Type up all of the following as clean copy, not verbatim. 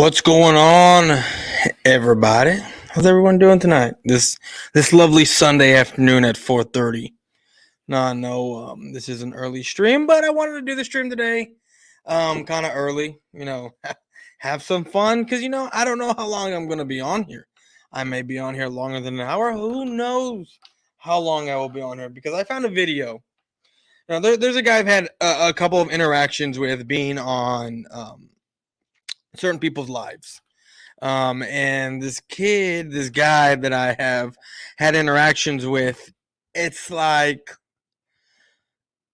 What's going on, everybody? How's everyone doing tonight? This lovely Sunday afternoon at 4:30. Now I know this is an early stream, but I wanted to do the stream today, kind of early. Have some fun because I don't know how long I'm gonna be on here. I may be on here longer than an hour. Who knows how long I will be on here? Because I found a video. There's a guy I've had a couple of interactions with being on certain people's lives. And this guy that I have had interactions with, it's like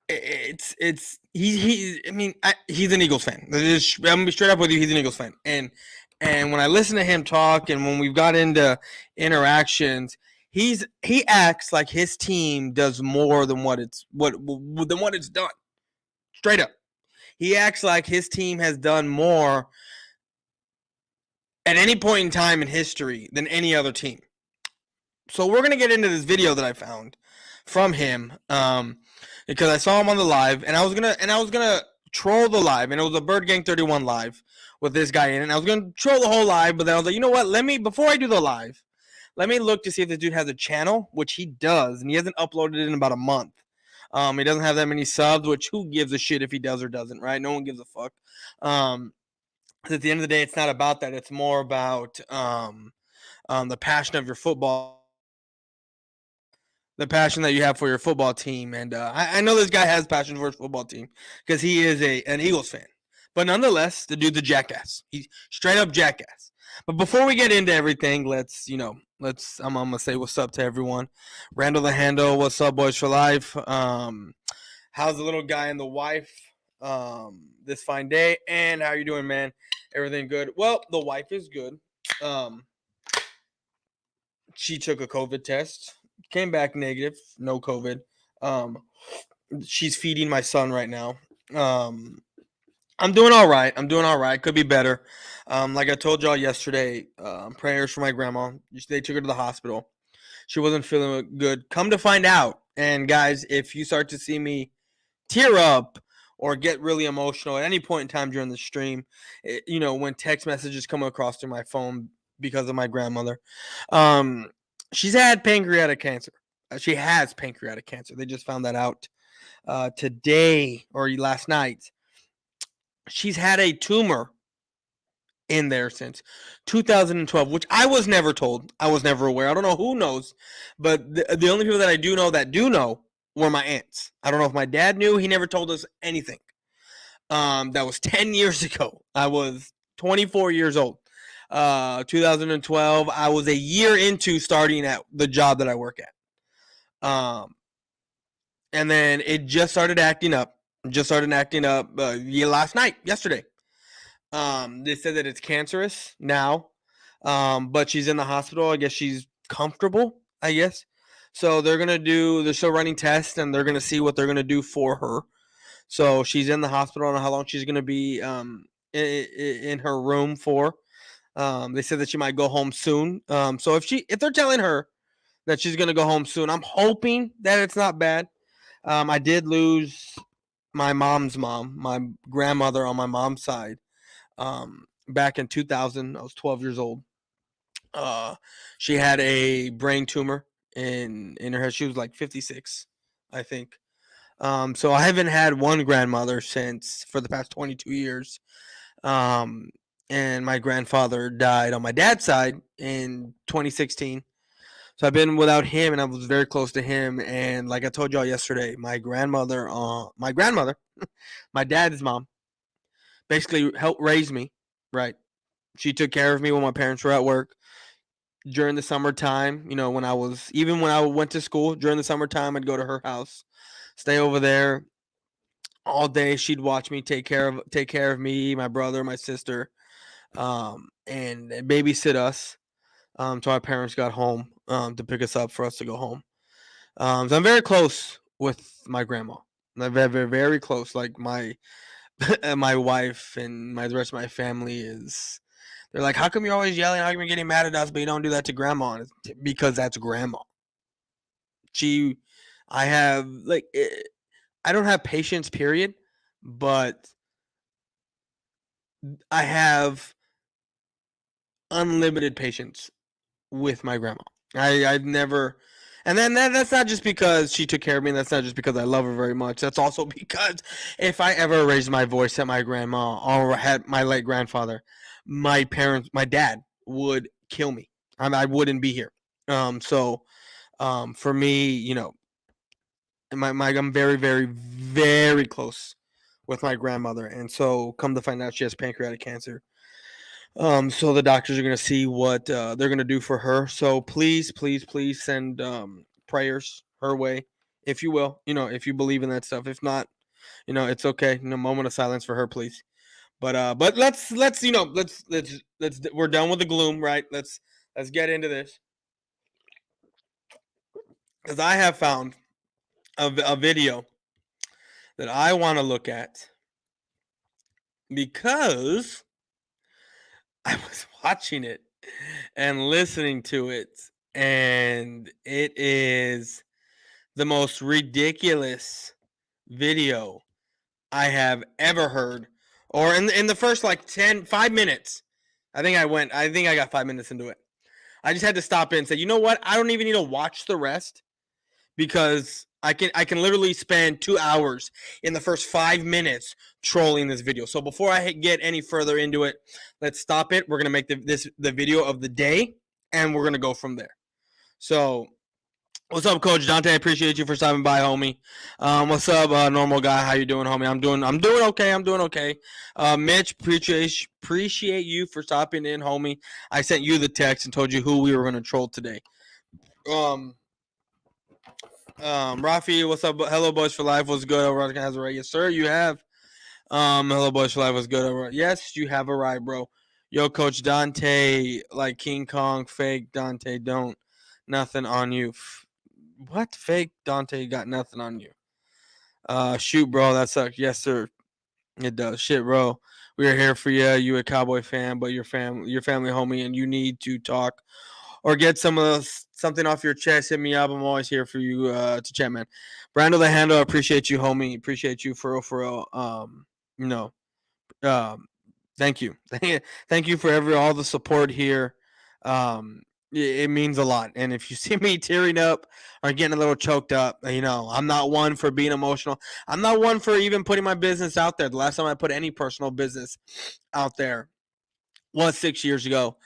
he's an Eagles fan. I'm gonna be straight up with you. He's an Eagles fan, and when I listen to him talk, and when we've got into interactions, he acts like his team does more than what it's done. Straight up, he acts like his team has done more at any point in time in history than any other team. So we're gonna get into this video that I found from him, because I saw him on the live, and I was gonna troll the live, and it was a Bird Gang 31 live with this guy in it. And I was gonna troll the whole live, but then I was like, you know what? Before I do the live, let me look to see if this dude has a channel, which he does, and he hasn't uploaded it in about a month. He doesn't have that many subs, which who gives a shit if he does or doesn't, right? No one gives a fuck. At the end of the day, it's not about that. It's more about the passion of your football, the passion that you have for your football team. And I know this guy has passion for his football team because he is an Eagles fan. But nonetheless, the dude's a jackass. He's straight up jackass. But before we get into everything, I'm gonna say what's up to everyone. Randall the Handle, what's up, Boyz4Life? How's the little guy and the wife this fine day? And how you doing, man? Everything good? Well, the wife is good. She took a COVID test, came back negative, no COVID. She's feeding my son right now. I'm doing all right. Could be better. Like I told y'all yesterday, prayers for my grandma. They took her to the hospital. She wasn't feeling good. Come to find out, and guys, if you start to see me tear up or get really emotional at any point in time during the stream, when text messages come across to my phone because of my grandmother, she's had pancreatic cancer. She has pancreatic cancer. They just found that out today or last night. She's had a tumor in there since 2012, which I was never told. I was never aware. I don't know who knows, but the only people that I do know were my aunts. I don't know if my dad knew. He never told us anything. That was 10 years ago. I was 24 years old. 2012, I was a year into starting at the job that I work at. And then it just started acting up. Yesterday. They said that it's cancerous now, but she's in the hospital. I guess she's comfortable, I guess. So they're still running tests, and they're going to see what they're going to do for her. So she's in the hospital. I don't know how long she's going to be in her room for. They said that she might go home soon. So if they're telling her that she's going to go home soon, I'm hoping that it's not bad. I did lose my mom's mom, my grandmother on my mom's side, back in 2000. I was 12 years old. She had a brain tumor in her head. She was like 56, I think. So I haven't had one grandmother for the past 22 years. And my grandfather died on my dad's side in 2016. So I've been without him, and I was very close to him. And like I told y'all yesterday, my grandmother, my dad's mom, basically helped raise me, right? She took care of me when my parents were at work during the summertime. When when I went to school during the summertime, I'd go to her house, stay over there all day. She'd watch me take care of me, my brother, my sister, and babysit us till our parents got home to pick us up for us to go home. So I'm very close with my grandma. I'm very, very, very close. Like my my wife and the rest of my family they're like, how come you're always yelling? How come you're getting mad at us, but you don't do that to grandma? And it's because that's grandma. I have I don't have patience, period, but I have unlimited patience with my grandma. I've never, and then that's not just because she took care of me. That's not just because I love her very much. That's also because if I ever raised my voice at my grandma or had my late grandfather, my parents, my dad would kill me. I wouldn't be here. For me, I'm very, very, very close with my grandmother, and so come to find out she has pancreatic cancer. So the doctors are gonna see what they're gonna do for her. So please, please, please send prayers her way, if you will. If you believe in that stuff. If not, it's okay. Moment of silence for her, please. But let's we're done with the gloom, right? Let's get into this, because I have found a video that I want to look at, because I was watching it and listening to it, and it is the most ridiculous video I have ever heard. Or in the first like 5 minutes, I think I got 5 minutes into it. I just had to stop in and say, you know what? I don't even need to watch the rest, because I can literally spend 2 hours in the first 5 minutes trolling this video. So before I get any further into it, let's stop it. We're gonna make the video of the day, and we're gonna go from there. So, what's up, Coach Dante? I appreciate you for stopping by, homie. What's up, normal guy? How you doing, homie? I'm doing okay. I'm doing okay. Mitch, appreciate you for stopping in, homie. I sent you the text and told you who we were gonna troll today. Rafi, what's up? Hello, Boyz4Life. What's good? Over has arrived. Yes, sir. You have. Hello, Boyz4Life. What's good? Over. Yes, you have arrived, bro. Yo, Coach Dante, like King Kong, fake Dante, don't. Nothing on you. What? Fake Dante got nothing on you. Shoot, bro. That sucks. Yes, sir. It does. Shit, bro. We are here for you. You a Cowboy fan, but your family homie, and you need to talk or get something off your chest. Hit me up. I'm always here for you to chat, man. Brando the Handle, appreciate you, homie. Appreciate you for real. Thank you. Thank you for all the support here. It means a lot. And if you see me tearing up or getting a little choked up, I'm not one for being emotional. I'm not one for even putting my business out there. The last time I put any personal business out there was 6 years ago.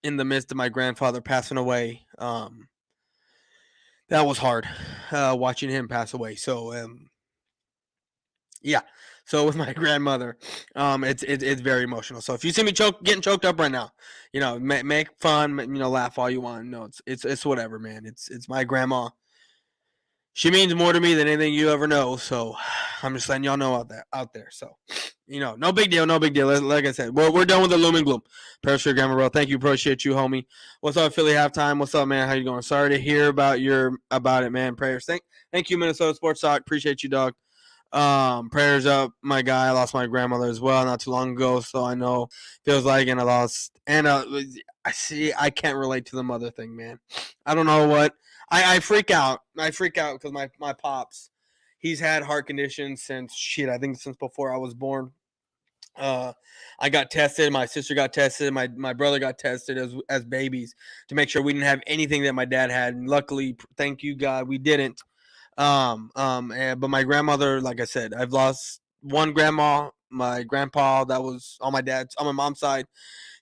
In the midst of my grandfather passing away. That was hard, watching him pass away. So, yeah. So with my grandmother, it's very emotional. So if you see me getting choked up right now, make fun, laugh all you want. No, it's whatever, man. It's my grandma. She means more to me than anything you ever know. So I'm just letting y'all know out there. So, no big deal. No big deal. Like I said, we're done with the loom and gloom. Prayers for your grandma, bro. Thank you. Appreciate you, homie. What's up, Philly halftime? What's up, man? How you going? Sorry to hear about it, man. Prayers. Thank you, Minnesota Sports Talk. Appreciate you, dog. Prayers up, my guy. I lost my grandmother as well not too long ago, so I know feels like, and I lost, and I can't relate to the mother thing, man. I don't know what. I freak out. I freak out because my pops, he's had heart conditions since I think since before I was born. I got tested. My sister got tested. My brother got tested as babies to make sure we didn't have anything that my dad had. And luckily, thank you God, we didn't. But my grandmother, like I said, I've lost one grandma. My grandpa, that was on my mom's side.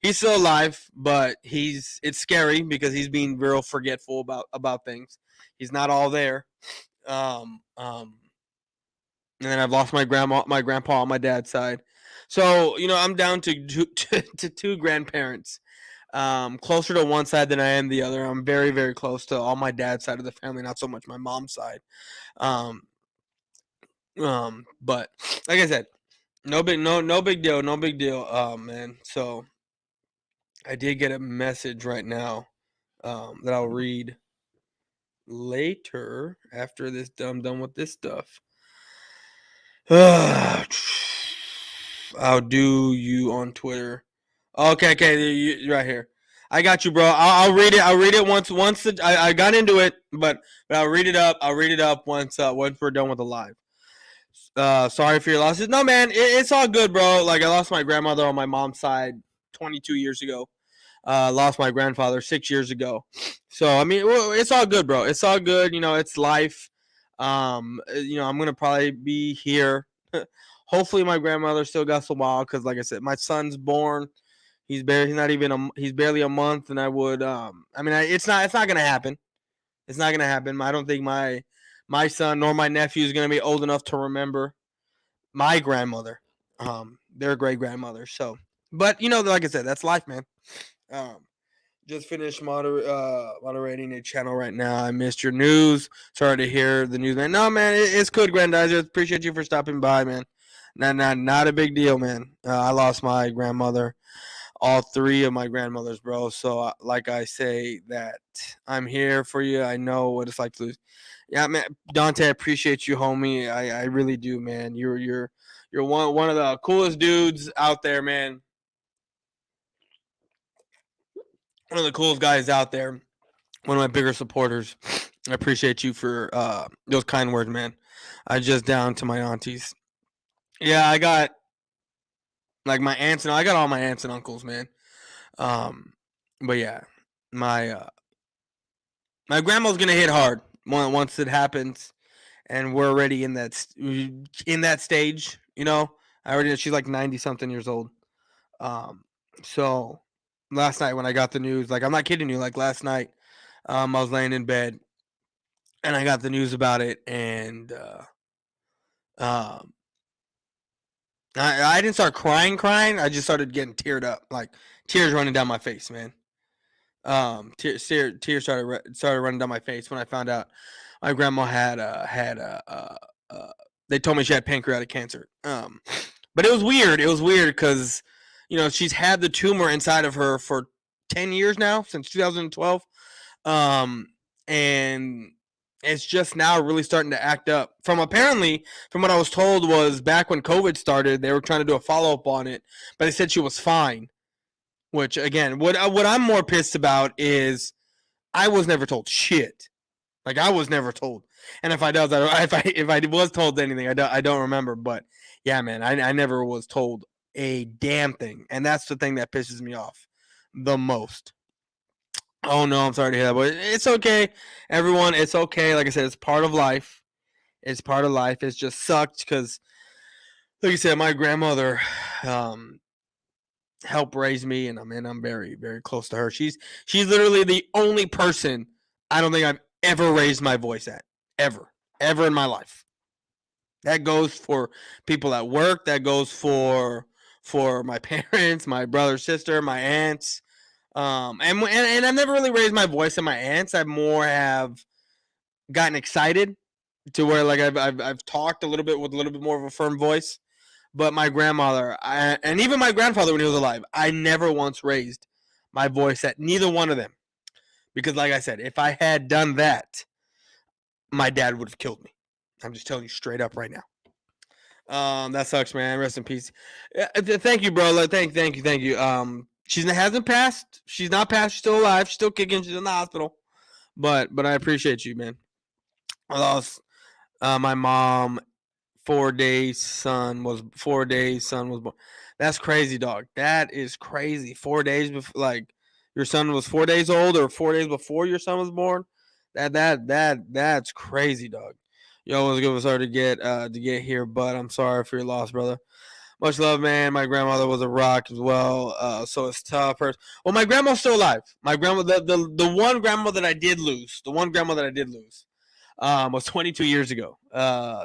He's still alive, but it's scary because he's being real forgetful about things. He's not all there. And then I've lost my grandpa on my dad's side. So, I'm down to two grandparents. Closer to one side than I am the other. I'm very, very close to all my dad's side of the family, not so much my mom's side. But like I said, no big deal, no big deal, man. So I did get a message right now, that I'll read later after I'm done with this stuff. I'll do you on Twitter. Okay, right here. I got you, bro. I'll read it. I'll read it once. I got into it, but I'll read it up. I'll read it up once we're done with the live. Sorry for your losses. No, man, it's all good, bro. Like, I lost my grandmother on my mom's side 22 years ago. Lost my grandfather 6 years ago. So I mean, it's all good, bro. It's all good. It's life. I'm gonna probably be here. Hopefully, my grandmother still got some while because, like I said, my son's born. He's barely a month, and I would. It's not gonna happen. It's not gonna happen. I don't think my son nor my nephew is gonna be old enough to remember my grandmother, their great grandmother. So, but like I said, that's life, man. Um, just finished moderating a channel right now. I missed your news. Sorry to hear the news, man. No, man, it's good, Grandizer. Appreciate you for stopping by, man. Not a big deal, man. I lost my grandmother, all three of my grandmothers, bro. So, like I say, that I'm here for you. I know what it's like to lose. Yeah, man, Dante, I appreciate you, homie. I really do, man. You're one of the coolest dudes out there, man. One of the coolest guys out there. One of my bigger supporters. I appreciate you for those kind words, man. I just down to my aunties. Yeah, I got like my aunts and I got all my aunts and uncles, man. But yeah, my my grandma's gonna hit hard once it happens, and we're already in that stage. She's like 90 something years old. So last night when I got the news, like I'm not kidding you, like last night, I was laying in bed and I got the news about it, and um, I didn't start crying. I just started getting teared up, like tears running down my face, man. Tears started running down my face when I found out my grandma they told me she had pancreatic cancer. But it was weird. It was weird because she's had the tumor inside of her for 10 years now, since 2012. And it's just now really starting to act up. From what I was told, was back when COVID started, they were trying to do a follow-up on it, but they said she was fine. Which, again, what I'm more pissed about is I was never told shit. Like, I was never told. And if I was told anything, I don't remember. But yeah, man, I never was told a damn thing, and that's the thing that pisses me off the most. Oh no, I'm sorry to hear that, but it's okay, everyone. It's okay. Like I said, it's part of life. It's part of life. It just sucked because, like you said, my grandmother helped raise me, and I'm very, very close to her. She's literally the only person I don't think I've ever raised my voice at, ever in my life. That goes for people at work. That goes for my parents, my brother, sister, my aunts. And I've never really raised my voice at my aunts. I more have gotten excited to where like I've talked a little bit with a little bit more of a firm voice. But my grandmother, and even my grandfather when he was alive, I never once raised my voice at neither one of them. Because like I said, if I had done that, my dad would have killed me. I'm just telling you straight up right now. That sucks, man. Rest in peace. Thank you, bro. Thank you. She hasn't passed. She's not passed. She's still alive. She's still kicking. She's in the hospital. But I appreciate you, man. I lost my mom. 4 days son was born. That's crazy, dog. That is crazy. 4 days before, like, your son was 4 days old, or 4 days before your son was born. That's crazy, dog. Yo, it was good. Sorry to get here, but I'm sorry for your loss, brother. Much love, man. My grandmother was a rock as well, so it's tough. Well, my grandma's still alive. My grandma, the one grandma that I did lose, was 22 years ago.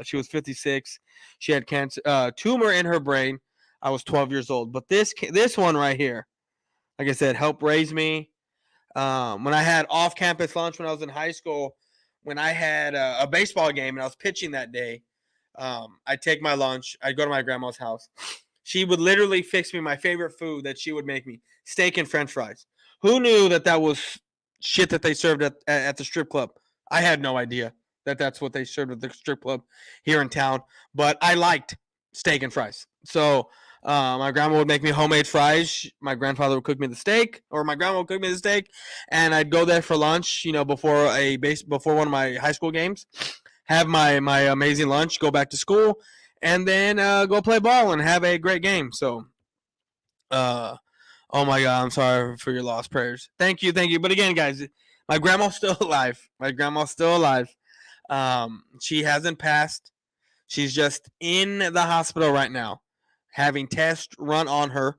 She was 56. She had cancer, tumor in her brain. I was 12 years old. But this one right here, like I said, helped raise me. When I had off-campus lunch when I was in high school, when I had a baseball game and I was pitching that day, I'd take my lunch. I'd go to my grandma's house. She would literally fix me my favorite food that she would make me: steak and French fries. Who knew that was shit that they served at the strip club? I had no idea that that's what they served at the strip club here in town. But I liked steak and fries. So my grandma would make me homemade fries. My grandfather would cook me the steak, or my grandma would cook me the steak, and I'd go there for lunch. Before one of my high school games, have my amazing lunch, go back to school, and then go play ball and have a great game. So, Oh my God, I'm sorry for your lost prayers. Thank you, thank you. But again, guys, my grandma's still alive. My grandma's still alive. She hasn't passed. She's just in the hospital right now, having tests run on her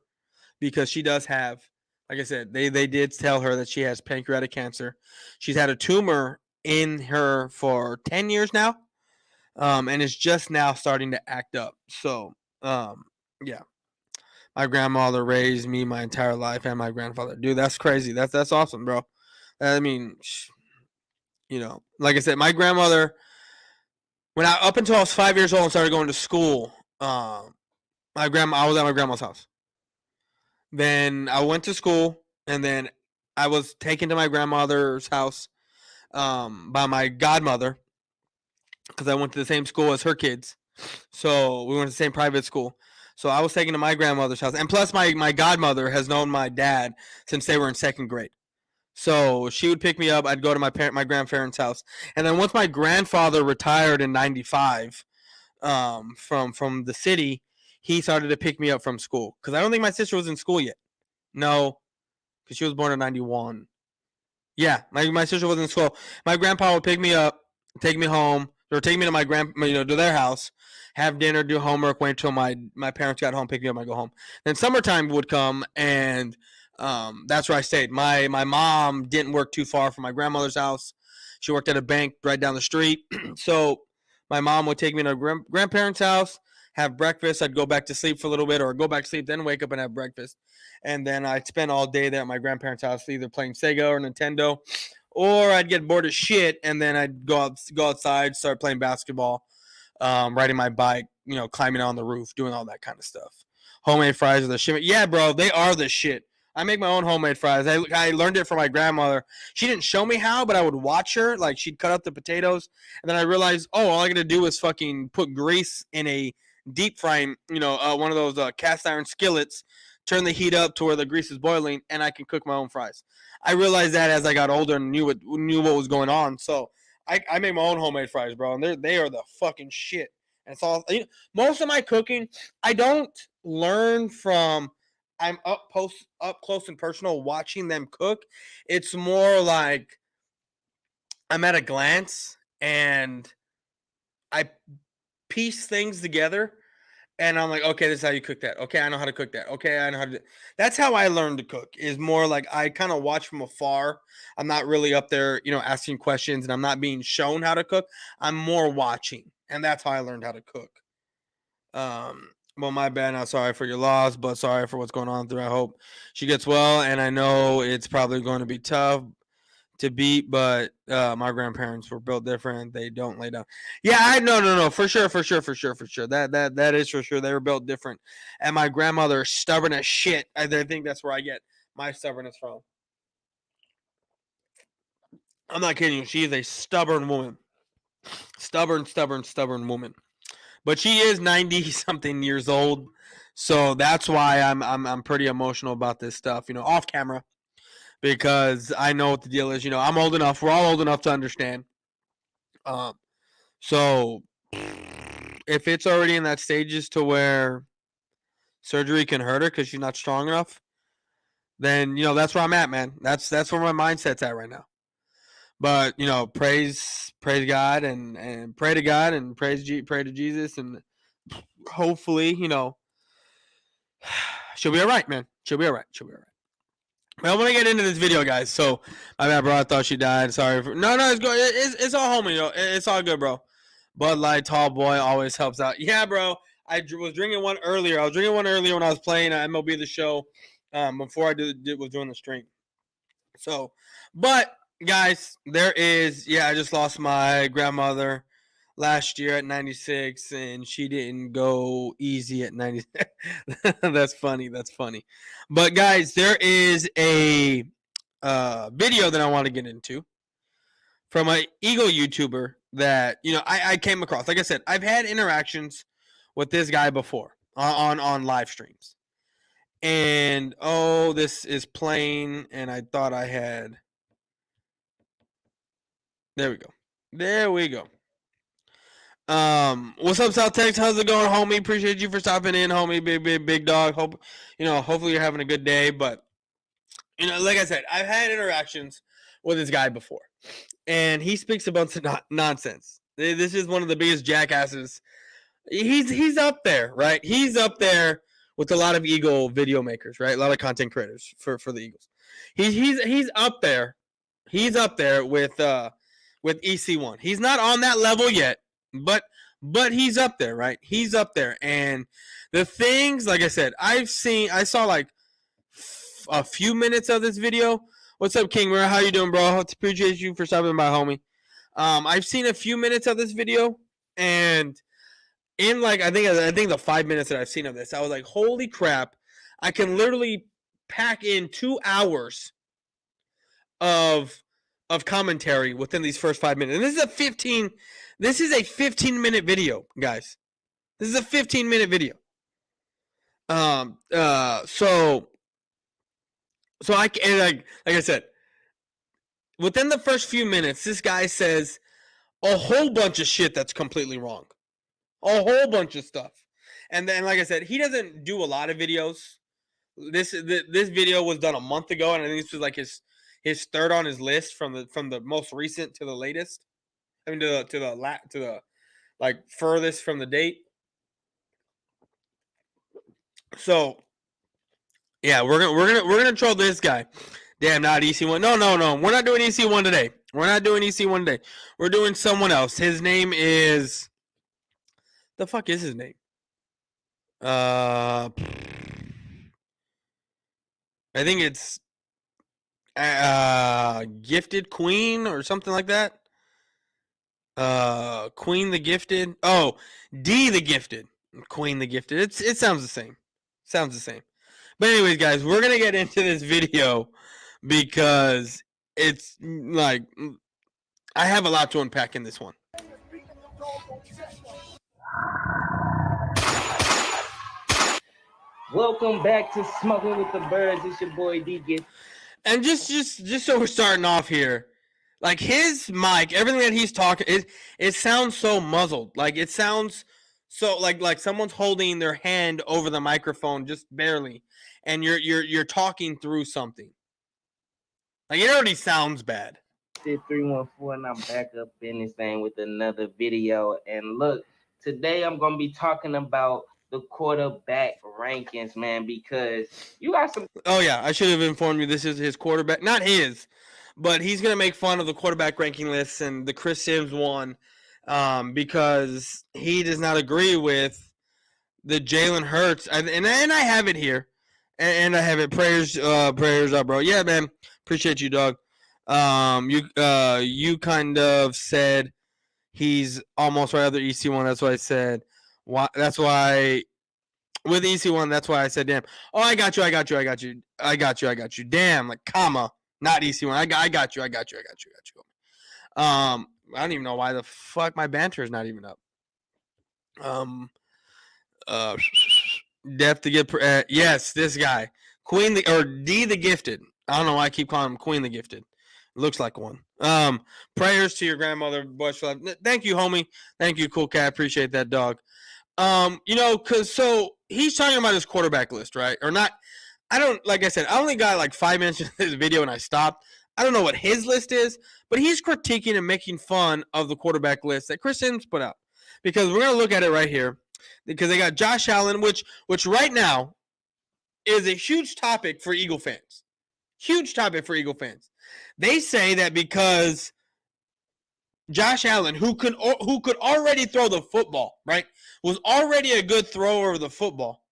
because she does have, like I said, they did tell her that she has pancreatic cancer. She's had a tumor in her for 10 years now, and it's just now starting to act up. So, yeah, my grandmother raised me my entire life, and my grandfather. Dude, that's crazy. That's awesome, bro. I mean, like I said, my grandmother. When I up until I was 5 years old and started going to school, I was at my grandma's house. Then I went to school, and then I was taken to my grandmother's house by my godmother because I went to the same school as her kids. So we went to the same private school. So I was taken to my grandmother's house, and plus my godmother has known my dad since they were in second grade. So she would pick me up. I'd go to my grandparents' house, and then once my grandfather retired in '95 from the city, he started to pick me up from school because I don't think my sister was in school yet. No, because she was born in '91. Yeah, my sister was in school. My grandpa would pick me up, take me home, or take me to to their house, have dinner, do homework, wait until my parents got home, pick me up, I go home. Then summertime would come, and that's where I stayed. My mom didn't work too far from my grandmother's house. She worked at a bank right down the street, so my mom would take me to grandparents' house, have breakfast. I'd go back to sleep for a little bit, or go back to sleep, then wake up and have breakfast. And then I'd spend all day there at my grandparents' house, either playing Sega or Nintendo, or I'd get bored of shit, and then I'd go outside, start playing basketball, riding my bike, climbing on the roof, doing all that kind of stuff. Homemade fries are the shit. Yeah, bro, they are the shit. I make my own homemade fries. I learned it from my grandmother. She didn't show me how, but I would watch her. Like, she'd cut up the potatoes, and then I realized, all I got to do is fucking put grease in a deep frying, one of those cast iron skillets, turn the heat up to where the grease is boiling, and I can cook my own fries. I realized that as I got older and knew what was going on. So I make my own homemade fries, bro, and they are the fucking shit. And it's all most of my cooking, I don't learn from. I'm up close and personal watching them cook. It's more like I'm at a glance and I piece things together, and I'm like, okay, this is how you cook that. Okay, I know how to cook that. Okay, I know how to do. That's how I learned to cook. Is more like I kind of watch from afar. I'm not really up there, asking questions, and I'm not being shown how to cook. I'm more watching, and that's how I learned how to cook. Well, my bad. Not sorry for your loss, but sorry for what's going on through. I hope she gets well, and I know it's probably going to be tough to beat, but my grandparents were built different. They don't lay down. Yeah, I no, for sure. That is for sure. They were built different, and my grandmother stubborn as shit. I think that's where I get my stubbornness from. I'm not kidding you. She is a stubborn woman. Stubborn woman. But she is 90 something years old, so that's why I'm pretty emotional about this stuff. Off camera, because I know what the deal is. I'm old enough. We're all old enough to understand. Um, So if it's already in that stages to where surgery can hurt her because she's not strong enough, then that's where I'm at, man. That's where my mindset's at right now. But praise God and pray to God and pray to Jesus, and hopefully she'll be all right, man. She'll be all right. Well, I want to get into this video, guys. So my bad, bro. I thought she died. Sorry for no. It's good. It's all homie. It's all good, bro. Bud Light, tall boy, always helps out. Yeah, bro. I was drinking one earlier. I was drinking one earlier when I was playing MLB The Show, before I was doing the stream. So, but guys, there is. Yeah, I just lost my grandmother last year at 96, and she didn't go easy at 90. That's funny. But guys, there is a video that I want to get into from an Eagle YouTuber that I came across. Like I said, I've had interactions with this guy before on live streams, and this is playing, and I thought I had. There we go. What's up, South Texas? How's it going, homie? Appreciate you for stopping in, homie. Big dog. Hopefully you're having a good day. But like I said, I've had interactions with this guy before, and he speaks a bunch of nonsense. This is one of the biggest jackasses. He's up there, right? He's up there with a lot of Eagle video makers, right? A lot of content creators for the Eagles. He's up there. He's up there with EC1. He's not on that level yet, but he's up there, right? He's up there. And the things, like I said, I saw like a few minutes of this video. What's up, King? How you doing, bro? Appreciate you for stopping by, homie. I've seen a few minutes of this video, and in like I think the 5 minutes that I've seen of this, I was like, holy crap! I can literally pack in 2 hours of commentary within these first 5 minutes. And this is a 15-minute video, guys. This is a 15-minute video. So like I said, within the first few minutes, this guy says a whole bunch of shit that's completely wrong. A whole bunch of stuff. And then, like I said, he doesn't do a lot of videos. This video was done a month ago, and I think this was like his third on his list from the most recent to the latest. I mean, to the like furthest from the date. So yeah, we're gonna troll this guy. Damn, not EC1. No. We're not doing EC1 today. We're doing someone else. His name is. The fuck is his name? I think it's Gifted Queen or something like that. Queen the Gifted. Oh, D the Gifted. Queen the Gifted. It sounds the same. But anyways, guys, we're gonna get into this video because it's like I have a lot to unpack in this one. Welcome back to Smoking with the Birds. It's your boy D. And just so we're starting off here, like his mic, everything that he's talking, it sounds so muzzled. Like it sounds so like someone's holding their hand over the microphone just barely, and you're talking through something. Like it already sounds bad. 314, and I'm back up in this thing with another video. And look, today I'm gonna be talking about the quarterback rankings, man, because you got some. Oh yeah, I should have informed you. This is his quarterback, not his, but he's gonna make fun of the quarterback ranking lists and the Chris Sims one, because he does not agree with the Jalen Hurts. And I have it here, and I have it. Prayers up, bro. Yeah, man. Appreciate you, dog. You kind of said he's almost right other EC1. That's why I said. That's why with EC1, that's why I said, damn. Oh, I got you. Damn, like comma, not EC1. I got you. I don't even know why the fuck my banter is not even up. Depth to get yes, this guy. Queen or D the Gifted. I don't know why I keep calling him Queen the Gifted. Looks like one. Prayers to your grandmother, Boyz4Life. Thank you, homie. Thank you, cool cat. Appreciate that, dog. Because so he's talking about his quarterback list, right? Or not. Like I said, I only got like 5 minutes into this video and I stopped. I don't know what his list is, but he's critiquing and making fun of the quarterback list that Chris Sims put out. Because we're going to look at it right here. Because they got Josh Allen, which right now is a huge topic for Eagle fans. Huge topic for Eagle fans. They say that because Josh Allen, who could already throw the football, right, was already a good thrower of the football,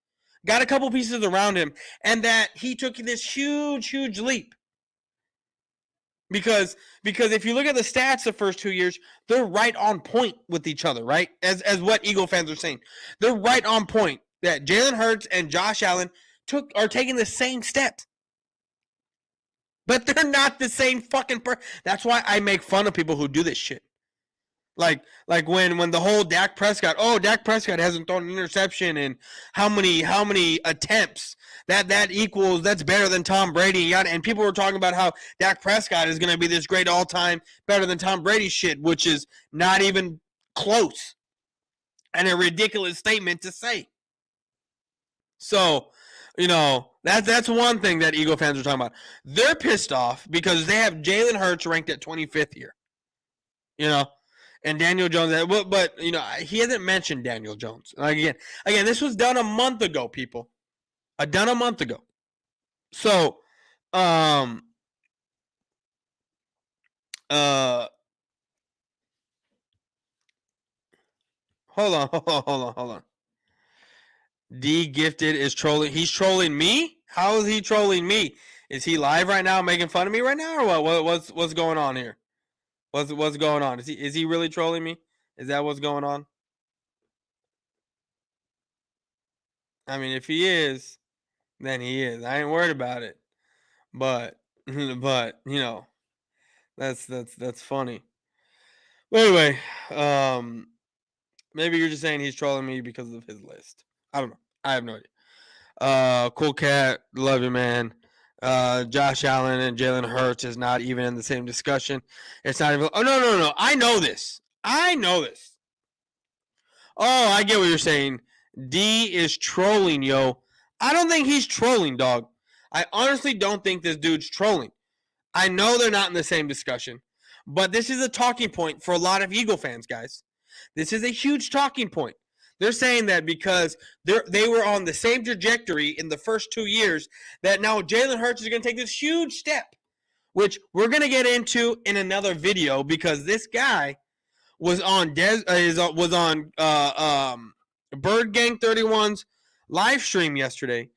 got a couple pieces around him, and that he took this huge leap. Because if you look at the stats the first 2 years, they're right on point with each other, right? As what Eagle fans are saying. They're right on point that Jalen Hurts and Josh Allen are taking the same steps. But they're not the same fucking person. That's why I make fun of people who do this shit. Like when the whole Dak Prescott hasn't thrown an interception in how many attempts that's better than Tom Brady. And people were talking about how Dak Prescott is going to be this great all-time better than Tom Brady shit, which is not even close. and a ridiculous statement to say. So, you know, that's one thing that Eagle fans are talking about. They're pissed off because they have Jalen Hurts ranked at 25th here. You know, and Daniel Jones, but you know, he hasn't mentioned Daniel Jones. Like again, this was done a month ago, people. Done a month ago. So, hold on, hold on. D Gifted is trolling. He's trolling me. How is he trolling me? Is he live right now, making fun of me right now, or what? What's going on here? What's going on? Is he really trolling me? Is that what's going on? I mean, if he is, then he is. I ain't worried about it. But you know, that's funny. But anyway, maybe you're just saying he's trolling me because of his list. I don't know. I have no idea. Cool cat, love you, man. Josh Allen and Jalen Hurts is not even in the same discussion. It's not even. Oh no! I know this. Oh, I get what you're saying. D is trolling, yo. I don't think he's trolling, dog. I honestly don't think this dude's trolling. I know they're not in the same discussion, but this is a talking point for a lot of Eagle fans, guys. This is a huge talking point. They're saying that because they were on the same trajectory in the first 2 years, that now Jalen Hurts is going to take this huge step, which we're going to get into in another video because this guy was on Bird Gang 31's live stream yesterday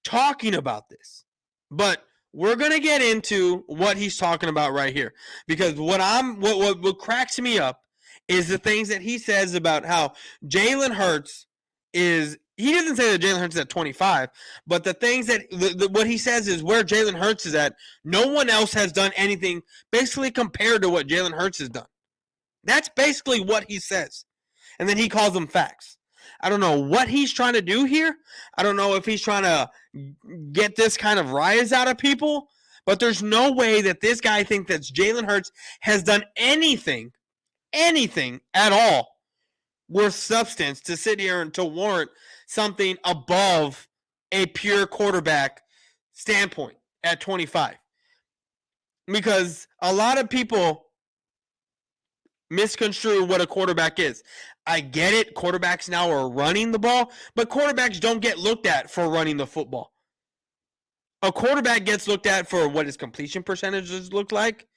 talking about this. But we're gonna get into what he's talking about right here because what cracks me up is the things that he says about how Jalen Hurts is. He doesn't say that Jalen Hurts is at 25, but the things that what he says is where Jalen Hurts is at. No one else has done anything basically compared to what Jalen Hurts has done. That's basically what he says. And then he calls them facts. I don't know what he's trying to do here. I don't know if he's trying to get this kind of rise out of people, but there's no way that this guy thinks that Jalen Hurts has done anything at all worth substance to sit here and to warrant something above a pure quarterback standpoint at 25. Because a lot of people misconstrue what a quarterback is. I get it. Quarterbacks now are running the ball, but quarterbacks don't get looked at for running the football. A quarterback gets looked at for what his completion percentages look like,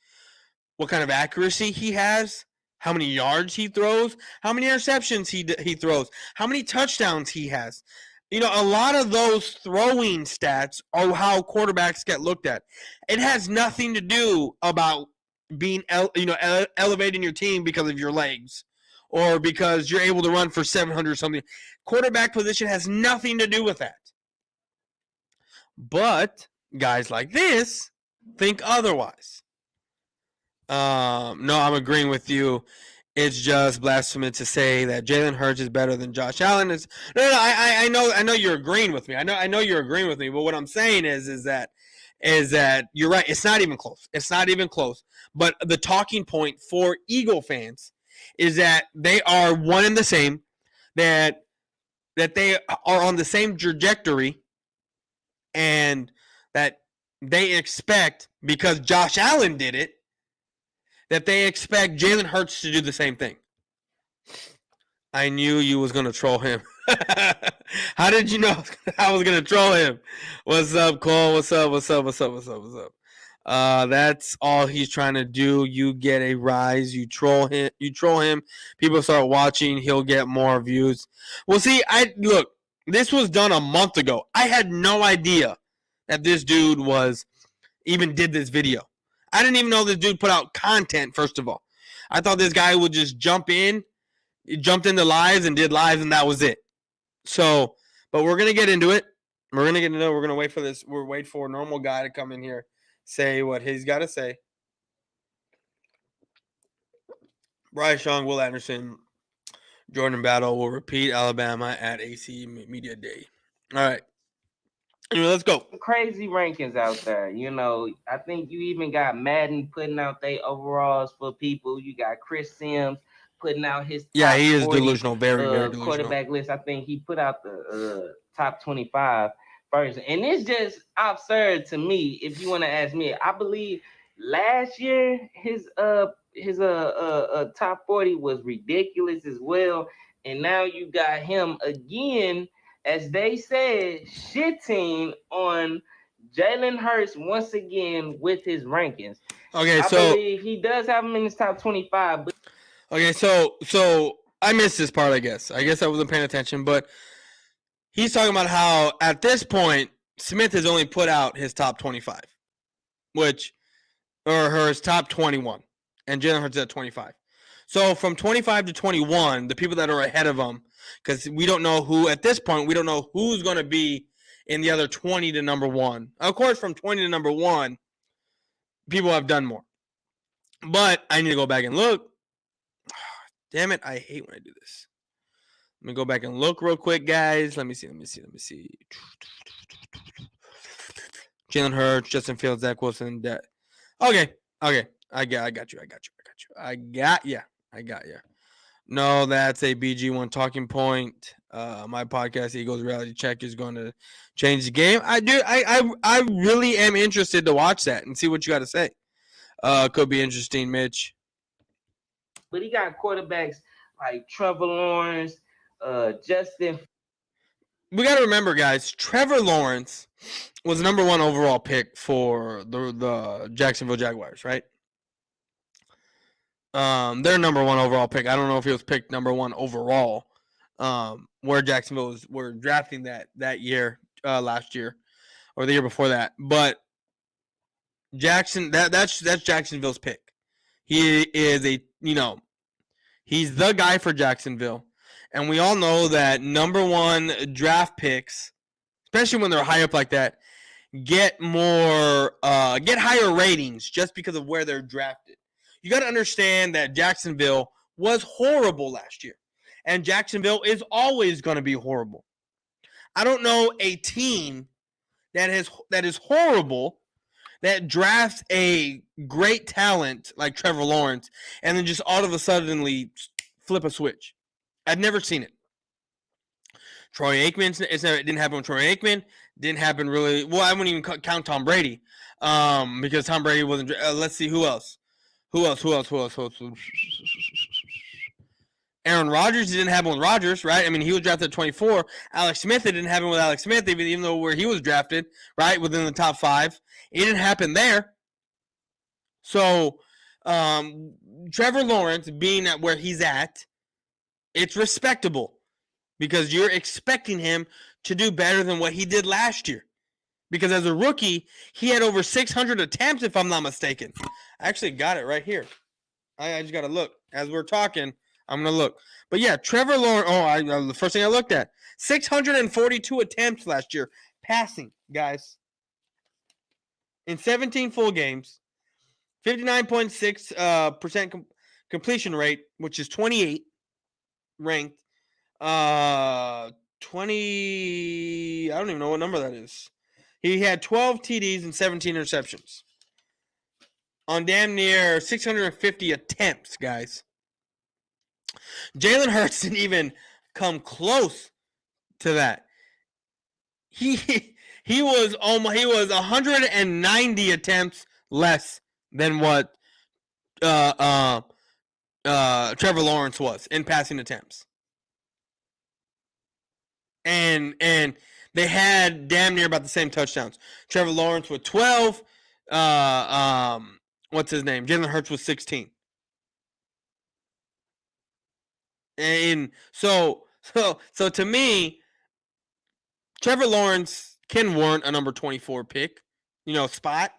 what kind of accuracy he has, how many yards he throws, how many interceptions he throws, how many touchdowns he has. You know, a lot of those throwing stats are how quarterbacks get looked at. It has nothing to do about being elevating your team because of your legs or because you're able to run for 700 or something. Quarterback position has nothing to do with that. But guys like this think otherwise. No, I'm agreeing with you. It's just blasphemy to say that Jalen Hurts is better than Josh Allen. I know you're agreeing with me. I know you're agreeing with me. But what I'm saying is that you're right. It's not even close. But the talking point for Eagle fans is that they are one and the same. That they are on the same trajectory, and that they expect, because Josh Allen did it, that they expect Jalen Hurts to do the same thing. I knew you was going to troll him. How did you know I was going to troll him? What's up, Cole? What's up? That's all he's trying to do. You get a rise. You troll him. People start watching. He'll get more views. Well, see, look, this was done a month ago. I had no idea that this dude even did this video. I didn't even know this dude put out content, first of all. I thought this guy would just jump in. He jumped into lives and did lives, and that was it. So, but we're going to get into it. We're going to wait for this. We'll wait for a normal guy to come in here, say what he's got to say. Bryce Young, Will Anderson, Jordan Battle will repeat Alabama at AC Media Day. All right. Anyway, let's go. Crazy rankings out there. You know, I think you even got Madden putting out their overalls for people. You got Chris Sims putting out his Yeah, top he is 40, delusional, very delusional. quarterback list. I think he put out the top 25 first, and it's just absurd to me. If you want to ask me, I believe last year his top 40 was ridiculous as well, and now you got him again, as they said, shitting on Jalen Hurts once again with his rankings. Okay, I so believe he does have him in his top 25, but okay, so I missed this part. I guess I wasn't paying attention, but he's talking about how at this point Smith has only put out his top 25, which or his top 21, and Jalen Hurts at 25. So from 25 to 21, the people that are ahead of him, because we don't know who at this point, we don't know who's going to be in the other 20 to number one. Of course, from 20 to number one, people have done more. But I need to go back and look. Damn it, I hate when I do this. Let me go back and look real quick, guys. Let me see. Jalen Hurts, Justin Fields, Zach Wilson. Okay. I got you. I got you. No, that's a BG1 talking point. My podcast, Eagles Reality Check, is going to change the game. I really am interested to watch that and see what you got to say. Could be interesting, Mitch. But he got quarterbacks like Trevor Lawrence, Justin. We got to remember, guys, Trevor Lawrence was the number one overall pick for the Jacksonville Jaguars, right? Their number one overall pick. I don't know if he was picked number one overall. Where Jacksonville were drafting that year, last year, or the year before that. But that's Jacksonville's pick. He is he's the guy for Jacksonville, and we all know that number one draft picks, especially when they're high up like that, get higher ratings just because of where they're drafted. You got to understand that Jacksonville was horrible last year, and Jacksonville is always going to be horrible. I don't know a team that is horrible that drafts a great talent like Trevor Lawrence and then just all of a suddenly flip a switch. I've never seen it. Troy Aikman, it didn't happen with Troy Aikman. Didn't happen really. Well, I wouldn't even count Tom Brady, because Tom Brady wasn't. Let's see who else. Who else? Aaron Rodgers, it didn't happen with Rodgers, right? I mean, he was drafted at 24. Alex Smith, it didn't happen with Alex Smith, even though where he was drafted, right, within the top 5. It didn't happen there. So, Trevor Lawrence being at where he's at, it's respectable because you're expecting him to do better than what he did last year. Because as a rookie, he had over 600 attempts, if I'm not mistaken. I actually got it right here. I just got to look. As we're talking, I'm going to look. But yeah, Trevor Lawrence, the first thing I looked at, 642 attempts last year, passing, guys. In 17 full games, 59.6% completion rate, which is 28 ranked. 20, I don't even know what number that is. He had 12 TDs and 17 interceptions on damn near 650 attempts, guys. Jalen Hurts didn't even come close to that. He was 190 attempts less than what Trevor Lawrence was in passing attempts. And they had damn near about the same touchdowns. Trevor Lawrence with 12. What's his name? Jalen Hurts with 16. And so to me, Trevor Lawrence can warrant a number 24 pick, spot,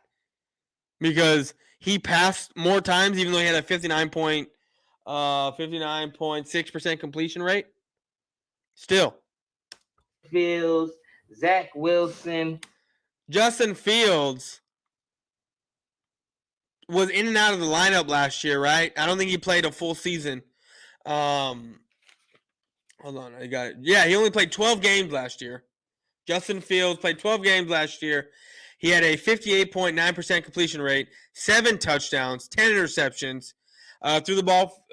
because he passed more times, even though he had a 59.6% completion rate. Still. Fields, Zach Wilson. Justin Fields was in and out of the lineup last year, right? I don't think he played a full season. Hold on, I got it. Yeah, he only played 12 games last year. Justin Fields played 12 games last year. He had a 58.9% completion rate, 7 touchdowns, 10 interceptions. threw the ball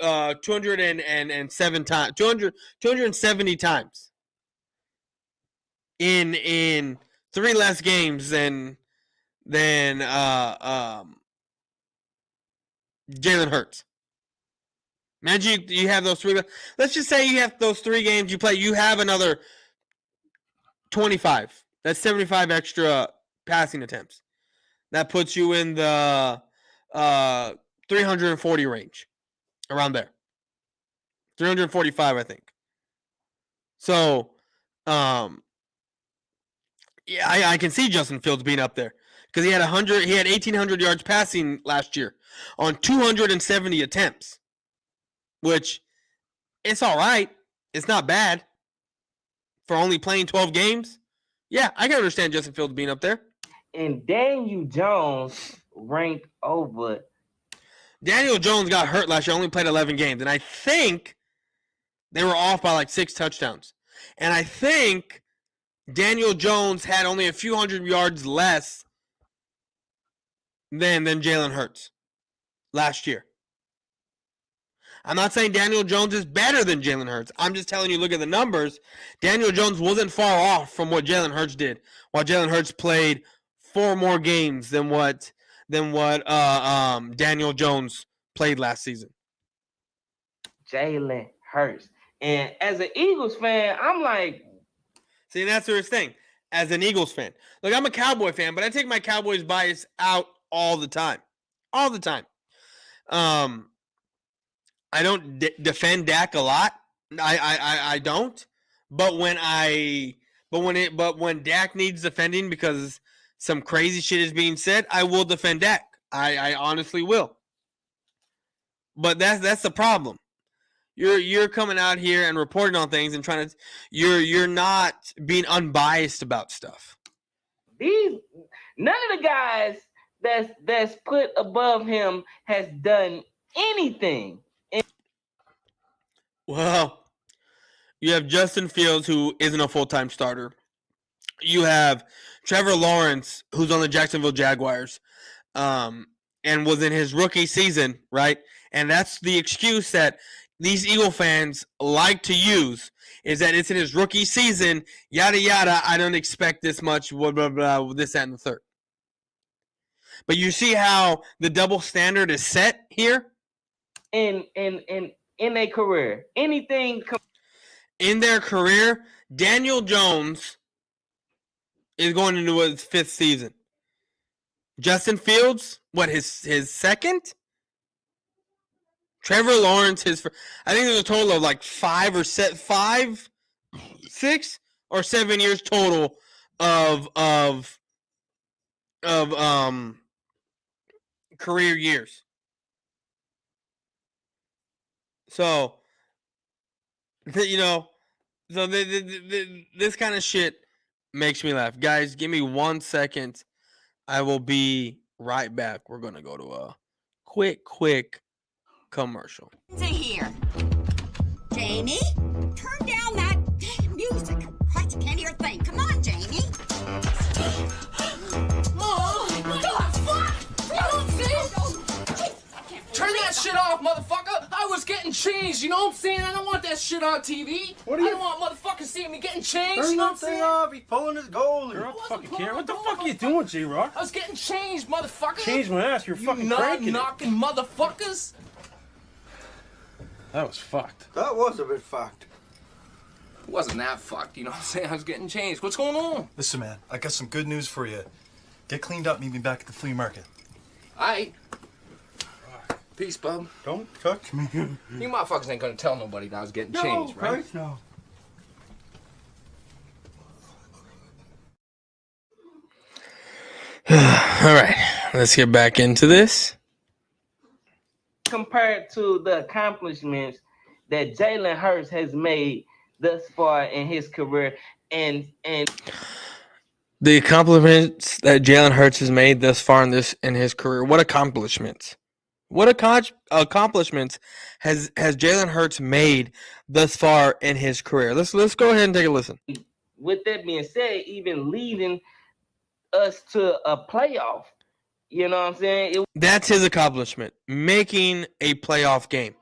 207 times, 270 times in 3 less games than Jalen Hurts. Imagine you have those 3. Let's just say you have those 3 games you play. You have another 25. That's 75 extra passing attempts. That puts you in the 340 range, around there. 345, I think. So, yeah, I can see Justin Fields being up there because he had 1,800 yards passing last year on 270 attempts, which it's all right. It's not bad for only playing 12 games. Yeah, I can understand Justin Fields being up there. And Daniel Jones ranked over. Daniel Jones got hurt last year, only played 11 games, and I think they were off by like 6 touchdowns. And I think Daniel Jones had only a few hundred yards less than Jalen Hurts last year. I'm not saying Daniel Jones is better than Jalen Hurts. I'm just telling you, look at the numbers. Daniel Jones wasn't far off from what Jalen Hurts did, while Jalen Hurts played 4 more games than what Daniel Jones played last season. Jalen Hurts. And as an Eagles fan, I'm like... See, that's the thing. As an Eagles fan. Look, I'm a Cowboy fan, but I take my Cowboys bias out all the time. All the time. I don't defend Dak a lot. I don't. But when Dak needs defending because some crazy shit is being said, I will defend Dak. I honestly will. But that's the problem. You're coming out here and reporting on things and trying to. You're not being unbiased about stuff. None of the guys that's put above him has done anything. Well, you have Justin Fields, who isn't a full-time starter. You have Trevor Lawrence, who's on the Jacksonville Jaguars, and was in his rookie season, right? And that's the excuse that these Eagle fans like to use, is that it's in his rookie season, yada, yada, I don't expect this much, blah, blah, blah, this, that, and the third. But you see how the double standard is set here? In their career. Anything. In their career, Daniel Jones is going into his 5th season. Justin Fields, his second? Trevor Lawrence, I think there's a total of like 5, 6 or 7 years total of career years. So, this kind of shit makes me laugh. Guys, give me 1 second. I will be right back. We're going to go to a quick commercial. Here. Jamie, turn down that music. Christ, I can't hear a thing. Come on, Jamie. Oh, God, fuck! Turn that shit off, motherfucker! I was getting changed, you know what I'm saying? I don't want that shit on TV. I don't want motherfuckers seeing me getting changed, you know what I'm saying? Off. He's pulling his goalie. You're off the fucking camera. What the fuck are you doing, J-Rock? I was getting changed, motherfucker. Change my ass. You're fucking cranking knocking motherfuckers. That was fucked. That was a bit fucked. It wasn't that fucked, you know what I'm saying? I was getting changed. What's going on? Listen, man, I got some good news for you. Get cleaned up, meet me back at the flea market. Aight. Peace, bub. Don't touch me. You motherfuckers ain't gonna tell nobody that I was getting changed, right? Christ, no. All right, let's get back into this. Compared to the accomplishments that Jalen Hurts has made thus far in his career, and the accomplishments that Jalen Hurts has made thus far in his career. What accomplishments? What accomplishments has Jalen Hurts made thus far in his career? Let's go ahead and take a listen. With that being said, even leading us to a playoff, You know what I'm saying? That's his accomplishment, making a playoff game.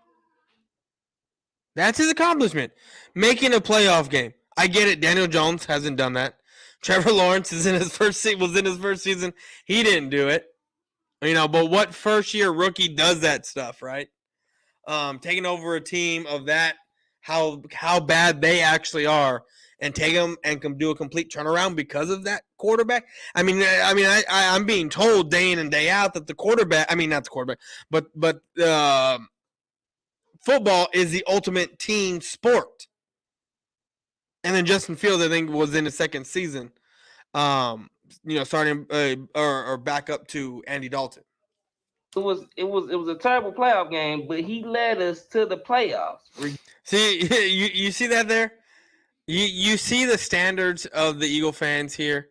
That's his accomplishment, making a playoff game. I get it. Daniel Jones hasn't done that. Trevor Lawrence was in his first season. He didn't do it. But what first-year rookie does that stuff, right? Taking over a team of that, how bad they actually are, and take them and do a complete turnaround because of that quarterback. I'm being told day in and day out that the quarterback. I mean, not the quarterback, but football is the ultimate team sport. And then Justin Fields, I think, was in his second season, starting or back up to Andy Dalton. It was a terrible playoff game, but he led us to the playoffs. See, you see that there? You see the standards of the Eagle fans here.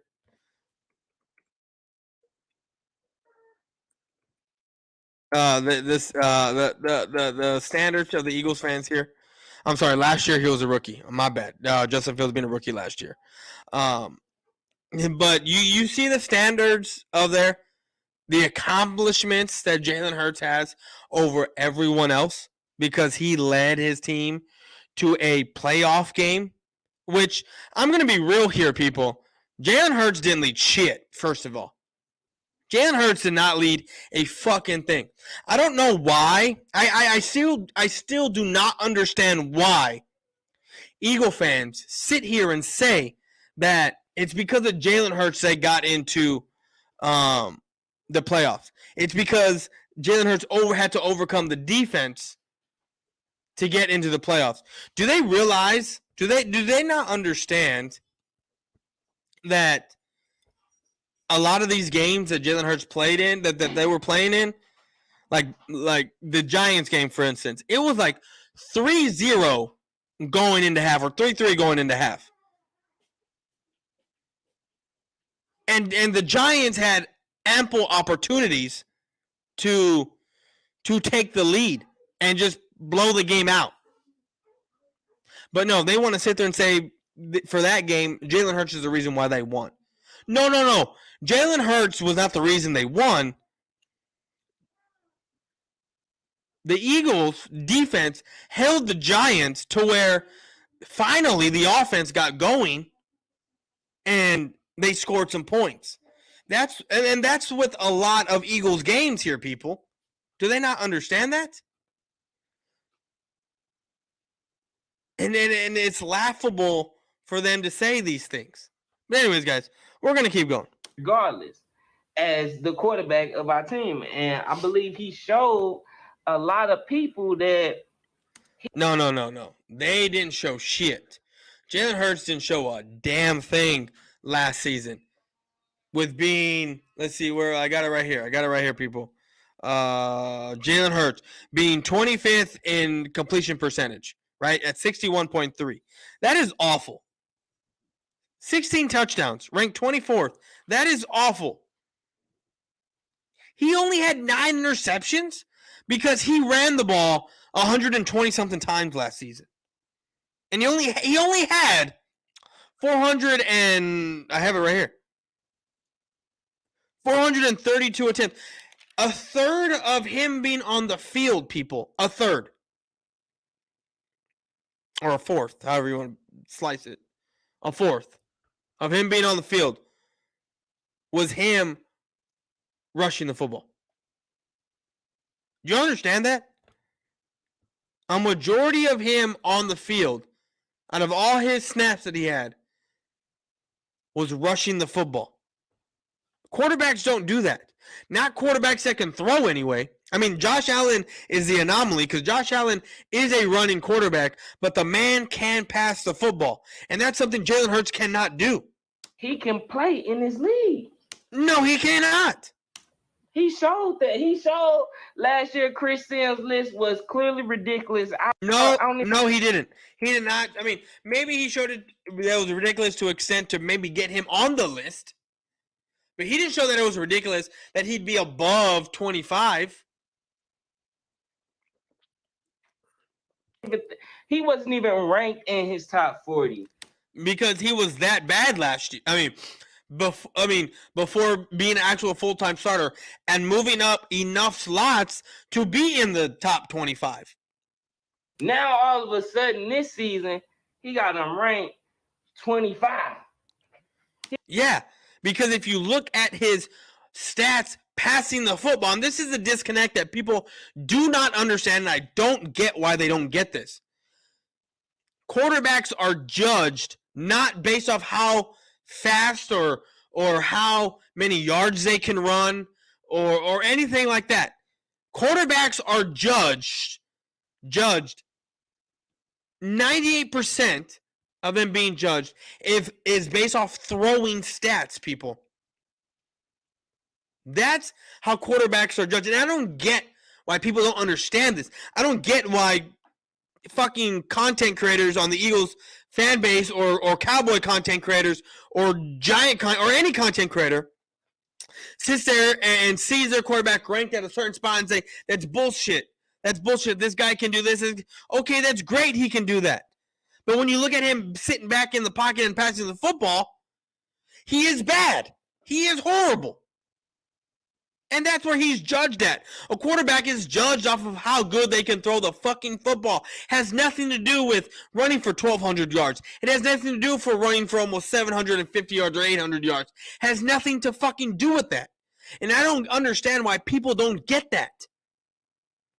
The standards of the Eagles fans here. I'm sorry. Last year he was a rookie. My bad. Justin Fields being a rookie last year. But you see the standards of the accomplishments that Jalen Hurts has over everyone else because he led his team to a playoff game. Which I'm going to be real here, people. Jalen Hurts didn't lead shit. First of all. Jalen Hurts did not lead a fucking thing. I don't know why. I still do not understand why Eagle fans sit here and say that it's because of Jalen Hurts they got into the playoffs. It's because Jalen Hurts had to overcome the defense to get into the playoffs. Do they realize? Do they not understand that a lot of these games that Jalen Hurts played in, that they were playing in, like the Giants game, for instance, it was like 3-0 going into half or 3-3 going into half. And the Giants had ample opportunities to take the lead and just blow the game out. But no, they want to sit there and say for that game, Jalen Hurts is the reason why they won. No. Jalen Hurts was not the reason they won. The Eagles' defense held the Giants to where finally the offense got going and they scored some points. That's with a lot of Eagles games here, people. Do they not understand that? And it's laughable for them to say these things. But anyways, guys, we're going to keep going. Regardless, as the quarterback of our team. And I believe he showed a lot of people that... No. They didn't show shit. Jalen Hurts didn't show a damn thing last season. With being, let's see where I got it right here, people. Jalen Hurts being 25th in completion percentage, right? At 61.3. That is awful. 16 touchdowns, ranked 24th. That is awful. He only had 9 interceptions because he ran the ball 120-something times last season. And he only had 400 and I have it right here. 432 attempts. A third of him being on the field, people. A third. Or a fourth, however you want to slice it. A fourth of him being on the field was him rushing the football. Do you understand that? A majority of him on the field, out of all his snaps that he had, was rushing the football. Quarterbacks don't do that. Not quarterbacks that can throw anyway. I mean, Josh Allen is the anomaly because Josh Allen is a running quarterback, but the man can pass the football. And that's something Jalen Hurts cannot do. He can play in his league. No, he cannot. He showed that. He showed last year Chris Sims' list was clearly ridiculous. No, he didn't. He did not. I mean, maybe he showed it that was ridiculous to extent to maybe get him on the list. But he didn't show that it was ridiculous that he'd be above 25. But he wasn't even ranked in his top 40. Because he was that bad last year. I mean, before being an actual full-time starter and moving up enough slots to be in the top 25. Now, all of a sudden, this season, he got him ranked 25. Yeah, because if you look at his stats passing the football, and this is the disconnect that people do not understand, and I don't get why they don't get this. Quarterbacks are judged not based off how fast or how many yards they can run or anything like that. Quarterbacks are judged 98% of them being judged is based off throwing stats, people. That's how quarterbacks are judged. And I don't get why people don't understand this. I don't get why fucking content creators on the Eagles fan base or Cowboy content creators or or any content creator sits there and sees their quarterback ranked at a certain spot and say, that's bullshit. That's bullshit. This guy can do this. Okay, that's great. He can do that. But when you look at him sitting back in the pocket and passing the football, he is bad. He is horrible. And that's where he's judged at. A quarterback is judged off of how good they can throw the fucking football. Has nothing to do with running for 1,200 yards. It has nothing to do for running for almost 750 yards or 800 yards. Has nothing to fucking do with that. And I don't understand why people don't get that.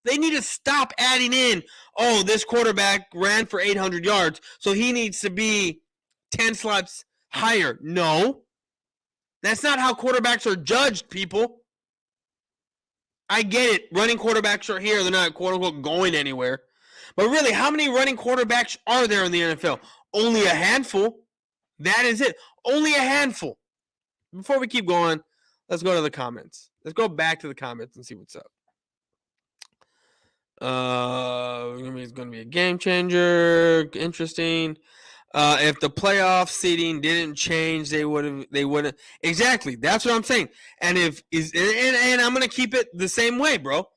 They need to stop adding in, oh, this quarterback ran for 800 yards, so he needs to be 10 slots higher. No. That's not how quarterbacks are judged, people. I get it. Running quarterbacks are here. They're not, quote-unquote, going anywhere. But really, how many running quarterbacks are there in the NFL? Only a handful. That is it. Only a handful. Before we keep going, let's go to the comments. Let's go back to the comments and see what's up. It's going to be a game changer. Interesting. If the playoff seeding didn't change, they wouldn't. Exactly. That's what I'm saying. And and I'm going to keep it the same way, bro.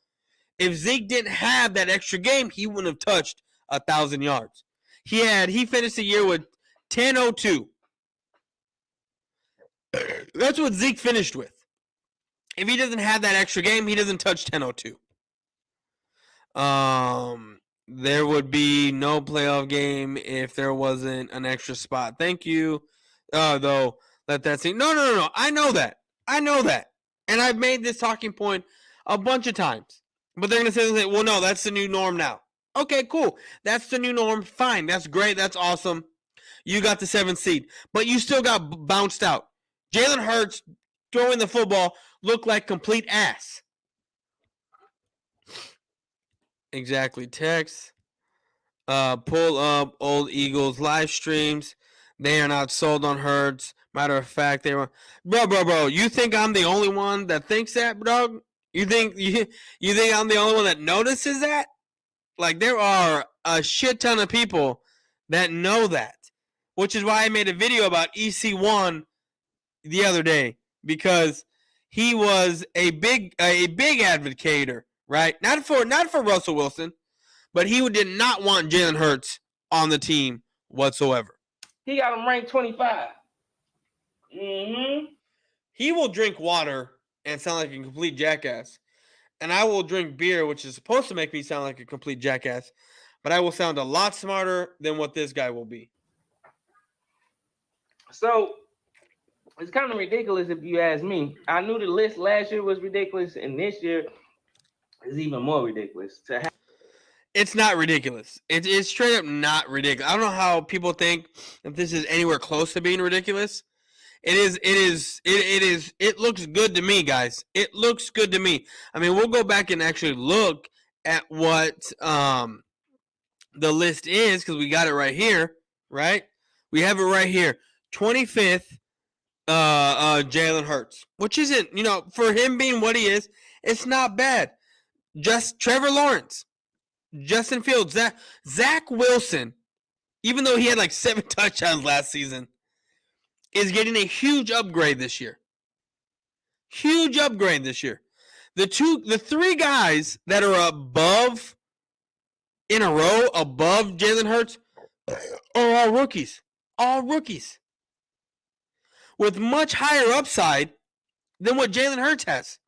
If Zeke didn't have that extra game, he wouldn't have touched 1,000 yards. He finished the year with 10.02. That's what Zeke finished with. If he doesn't have that extra game, he doesn't touch 10.02. There would be no playoff game if there wasn't an extra spot. Thank you. Though, let that see. No. I know that. And I've made this talking point a bunch of times. But they're going to say, well, no, that's the new norm now. Okay, cool. That's the new norm. Fine. That's great. That's awesome. You got the 7th seed. But you still got bounced out. Jalen Hurts throwing the football looked like complete ass. Exactly. Text. Pull up old Eagles live streams. They are not sold on Hurts. Matter of fact, they were. Bro. You think I'm the only one that thinks that, bro? You think I'm the only one that notices that? Like, there are a shit ton of people that know that, which is why I made a video about EC1 the other day, because he was a big advocator, right? Not for Russell Wilson, but he did not want Jalen Hurts on the team whatsoever. He got him ranked 25. He will drink water and sound like a complete jackass. And I will drink beer, which is supposed to make me sound like a complete jackass. But I will sound a lot smarter than what this guy will be. So, it's kind of ridiculous if you ask me. I knew the list last year was ridiculous, and this year is even more ridiculous. It's not ridiculous. It's straight up not ridiculous. I don't know how people think that this is anywhere close to being ridiculous. It looks good to me, guys. It looks good to me. I mean, we'll go back and actually look at what the list is, because we got it right here, right? We have it right here. 25th, Jalen Hurts, which isn't, for him being what he is, it's not bad. Just Trevor Lawrence, Justin Fields, Zach Wilson, even though he had like 7 touchdowns last season, is getting a huge upgrade this year. Huge upgrade this year. The 3 guys that are above in a row above Jalen Hurts are all rookies. All rookies. with much higher upside than what Jalen Hurts has.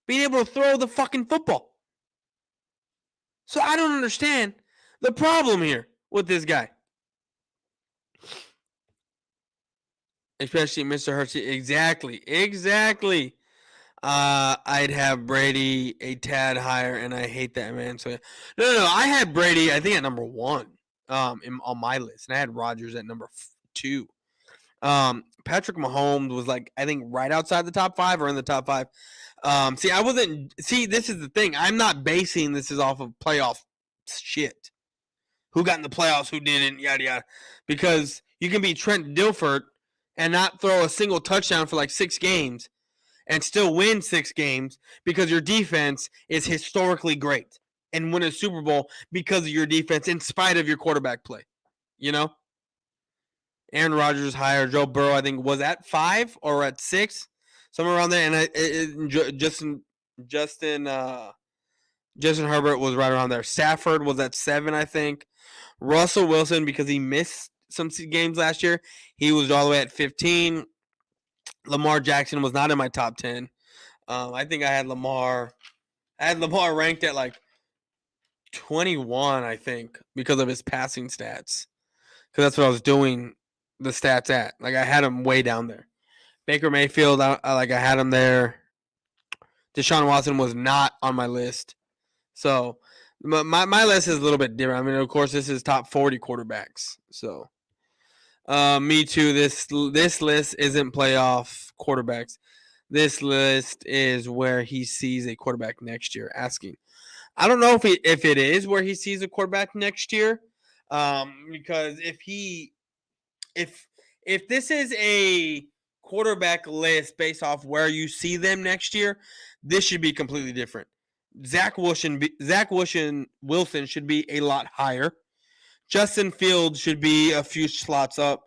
Being able to throw the fucking football. So I don't understand the problem here with this guy. Especially Mr. Hurts. Exactly. I'd have Brady a tad higher, and I hate that, man. So no. I had Brady, I think, at number 1 on my list, and I had Rodgers at number 2. Patrick Mahomes was like, I think, right outside the top 5 or in the top 5. This is the thing. I'm not basing this off of playoff shit. Who got in the playoffs, who didn't, yada, yada. Because you can be Trent Dilfert and not throw a single touchdown for like 6 games and still win 6 games because your defense is historically great and win a Super Bowl because of your defense in spite of your quarterback play. You know? Aaron Rodgers higher. Joe Burrow, I think, was at 5 or at 6, somewhere around there. And Justin Herbert was right around there. Stafford was at 7, I think. Russell Wilson, because he missed some games last year, he was all the way at 15. Lamar Jackson was not in my top 10. I think I had Lamar ranked at like 21, I think, because of his passing stats. Because that's what I was doing the stats at. Like, I had him way down there. Baker Mayfield, I had him there. Deshaun Watson was not on my list. So my list is a little bit different. I mean, of course, this is top 40 quarterbacks. So me too. This list isn't playoff quarterbacks. This list is where he sees a quarterback next year. Asking, I don't know if it is where he sees a quarterback next year, because if this is a quarterback list based off where you see them next year, this should be completely different. Zach Wilson should be a lot higher. Justin Fields should be a few slots up.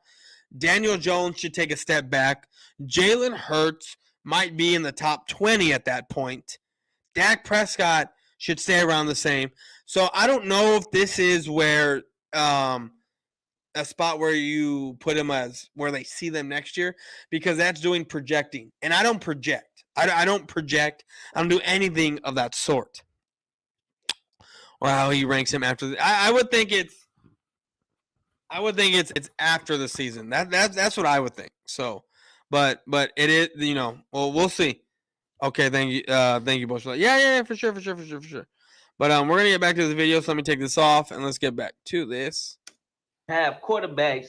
Daniel Jones should take a step back. Jalen Hurts might be in the top 20 at that point. Dak Prescott should stay around the same. So I don't know if this is where a spot where you put them as where they see them next year, because that's doing projecting. And I don't project. I don't project. I don't do anything of that sort. Or how he ranks him after. I would think it's after the season. That's what I would think. So, but it is, well, we'll see. Okay, thank you, Boyz4Life. Yeah, for sure. But we're gonna get back to the video. So let me take this off and let's get back to this. Have quarterbacks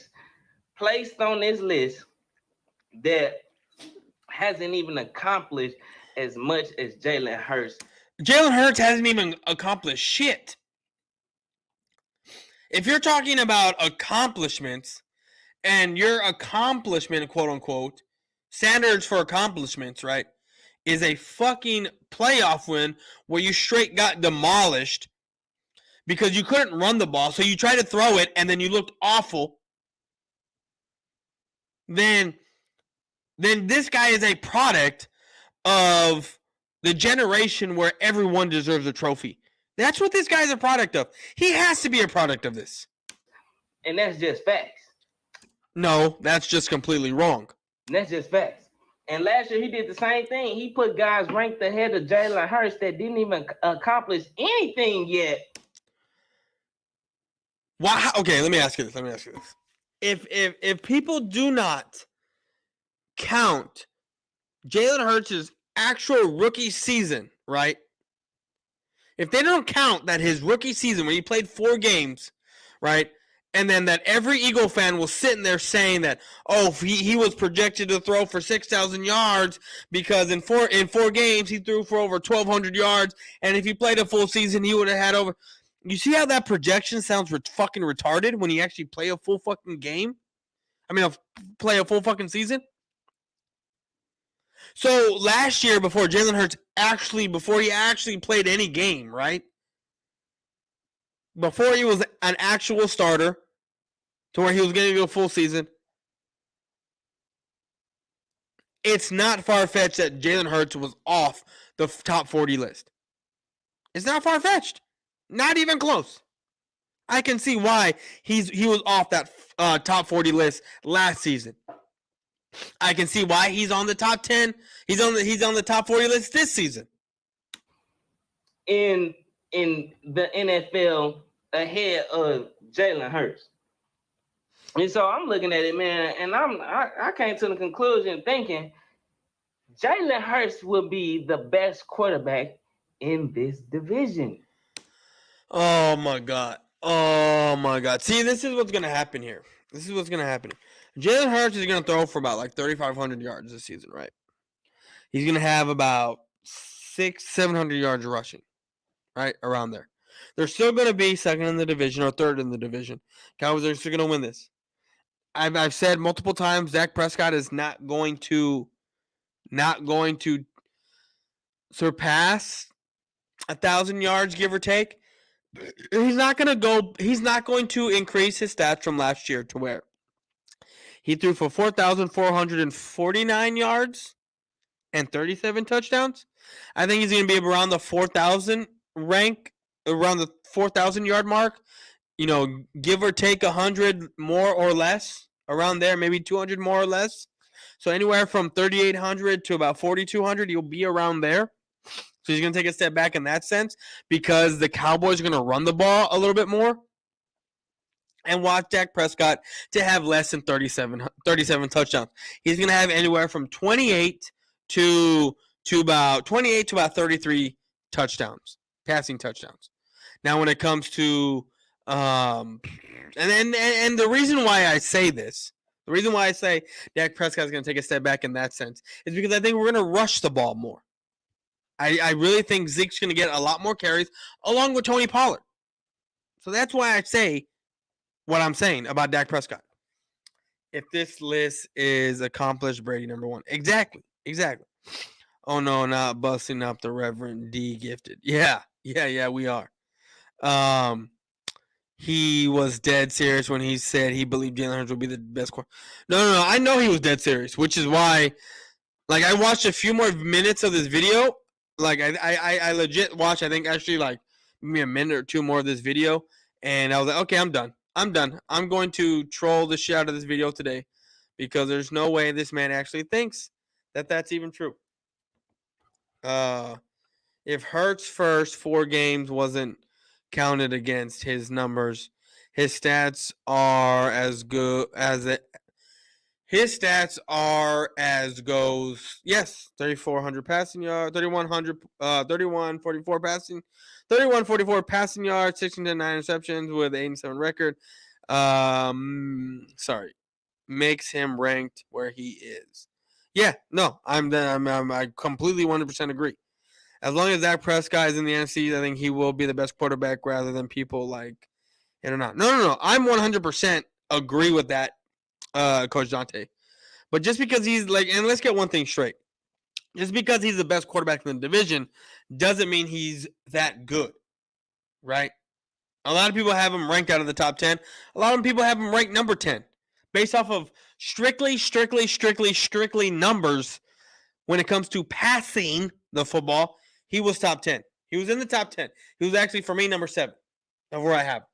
placed on this list that hasn't even accomplished as much as Jalen Hurts. Jalen Hurts hasn't even accomplished shit. If you're talking about accomplishments, and your accomplishment, quote unquote, standards for accomplishments, right, is a fucking playoff win where you straight got demolished because you couldn't run the ball, so you tried to throw it and then you looked awful, then this guy is a product of the generation where everyone deserves a trophy. That's what this guy's a product of. He has to be a product of this. And that's just facts. No, that's just completely wrong. And that's just facts. And last year he did the same thing. He put guys ranked ahead of Jalen Hurts that didn't even accomplish anything yet. Why? Okay, let me ask you this. If people do not count Jalen Hurts' actual rookie season, right? If they don't count that his rookie season when he played 4 games, right? And then that every Eagle fan was sitting there saying that, oh, he was projected to throw for 6,000 yards because in four games he threw for over 1,200 yards, and if he played a full season he would have had over. You see how that projection sounds fucking retarded when he actually play a full fucking game? I mean, play a full fucking season? So last year, before Jalen Hurts before he actually played any game, right? Before he was an actual starter to where he was getting to a full season, it's not far-fetched that Jalen Hurts was off the top 40 list. It's not far-fetched. Not even close. I can see why he was off that top 40 list last season. I can see why he's on the top 10. He's on the top 40 list this season. In the NFL ahead of Jalen Hurts. And so I'm looking at it, man, and I came to the conclusion thinking Jalen Hurts will be the best quarterback in this division. Oh my God. Oh my God. See, this is what's gonna happen here. Jalen Hurts is gonna throw for about like 3,500 yards this season, right? He's gonna have about 700 yards rushing, right around there. They're still gonna be second in the division or third in the division. Cowboys are still gonna win this. I've said multiple times, Dak Prescott is not going to surpass 1,000 yards, give or take. He's not going to increase his stats from last year to where he threw for 4,449 yards and 37 touchdowns. I think he's going to be around the 4,000 rank, around the 4,000 yard mark. You know, give or take 100 more or less, around there, maybe 200 more or less. So anywhere from 3,800 to about 4,200, he'll be around there. So he's going to take a step back in that sense because the Cowboys are going to run the ball a little bit more and watch Dak Prescott to have less than 37 touchdowns. He's going to have anywhere from 28 to about 33 touchdowns, passing touchdowns. Now, when it comes to and the reason why I say this, the reason why I say Dak Prescott is going to take a step back in that sense is because I think we're going to rush the ball more. I really think Zeke's going to get a lot more carries along with Tony Pollard. So that's why I say what I'm saying about Dak Prescott. If this list is accomplished, Brady number one. Exactly. Oh, no, not busting up the Reverend D gifted. Yeah, we are. He was dead serious when he said he believed Jalen Hurts would be the best quarterback. No. I know he was dead serious, which is why, like, I watched a few more minutes of this video. Like, I legit watched, I think, actually, like, maybe a minute or two more of this video. And I was like, okay, I'm done. I'm going to troll the shit out of this video today because there's no way this man actually thinks that that's even true. If Hurts' first 4 games wasn't counted against his numbers, his stats are as good as it. His stats are as goes. Yes, 3,400 passing yards, 3,144 passing, 3,144 passing yards, 16-9 interceptions with an 87 record. Makes him ranked where he is. Yeah, no, I completely 100% agree. As long as Dak Prescott is in the NFC, I think he will be the best quarterback rather than people like it or not. No. I'm 100% agree with that, Coach Dante. But just because he's like, and let's get one thing straight. Just because he's the best quarterback in the division doesn't mean he's that good, right? A lot of people have him ranked out of the top 10. A lot of people have him ranked number 10 based off of strictly numbers when it comes to passing the football. He was top 10. He was in the top 10. He was actually, for me, number 7 of where I have him.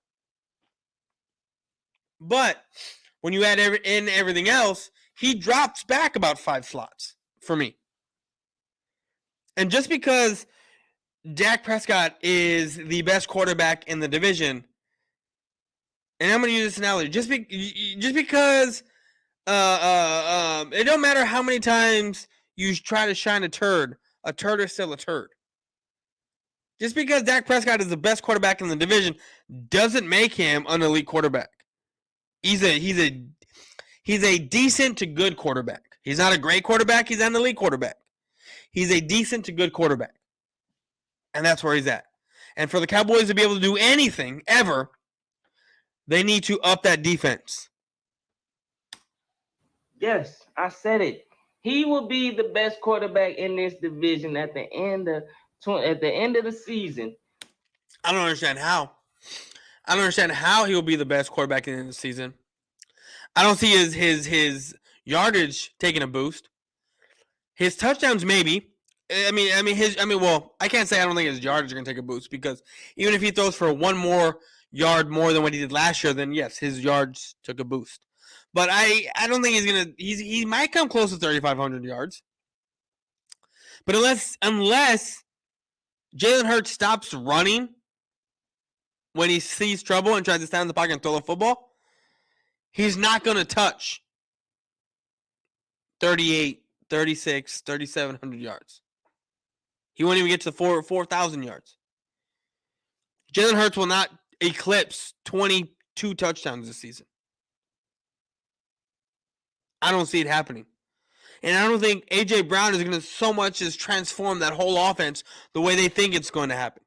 But when you add in everything else, he drops back about 5 slots for me. And just because Dak Prescott is the best quarterback in the division, and I'm going to use this analogy, just because it don't matter how many times you try to shine a turd is still a turd. Just because Dak Prescott is the best quarterback in the division doesn't make him an elite quarterback. He's a decent to good quarterback. He's not a great quarterback. He's not an elite quarterback. He's a decent to good quarterback. And that's where he's at. And for the Cowboys to be able to do anything ever, they need to up that defense. Yes, I said it. He will be the best quarterback in this division at the end of the season. I don't understand how. He will be the best quarterback in the season. I don't see his yardage taking a boost. His touchdowns maybe. Well, I can't say I don't think his yardage is going to take a boost because even if he throws for 1 more yard more than what he did last year, then yes, his yards took a boost. But I don't think he's gonna. He might come close to 3,500 yards. But unless Jalen Hurts stops running when he sees trouble and tries to stand in the pocket and throw the football, he's not gonna touch 38, 36, 3,700 yards. He won't even get to 4,000 yards. Jalen Hurts will not eclipse 22 touchdowns this season. I don't see it happening. And I don't think A.J. Brown is going to so much as transform that whole offense the way they think it's going to happen.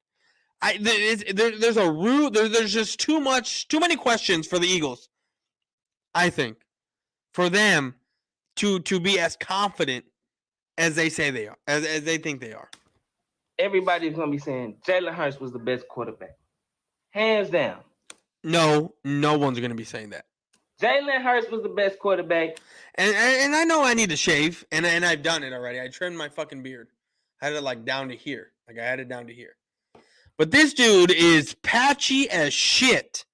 There's just too many questions for the Eagles, I think, for them to be as confident as they say they are, as they think they are. Everybody's going to be saying Jalen Hurts was the best quarterback. Hands down. No one's going to be saying that. Jalen Hurts was the best quarterback. And I know I need to shave, and I've done it already. I trimmed my fucking beard. I had it like down to here. Like I had it down to here. But this dude is patchy as shit.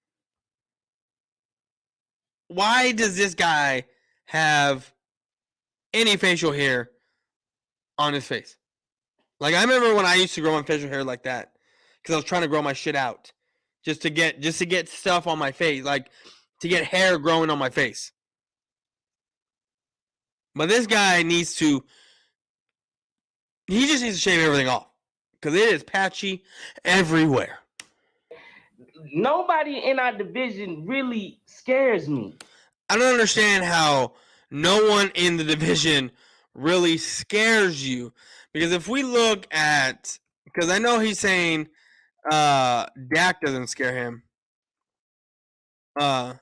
Why does this guy have any facial hair on his face? Like I remember when I used to grow my facial hair like that because I was trying to grow my shit out just to get stuff on my face, like to get hair growing on my face. But this guy he just needs to shave everything off because it is patchy everywhere. Nobody in our division really scares me. I don't understand how no one in the division really scares you. Because if we look at, because I know he's saying Dak doesn't scare him. Let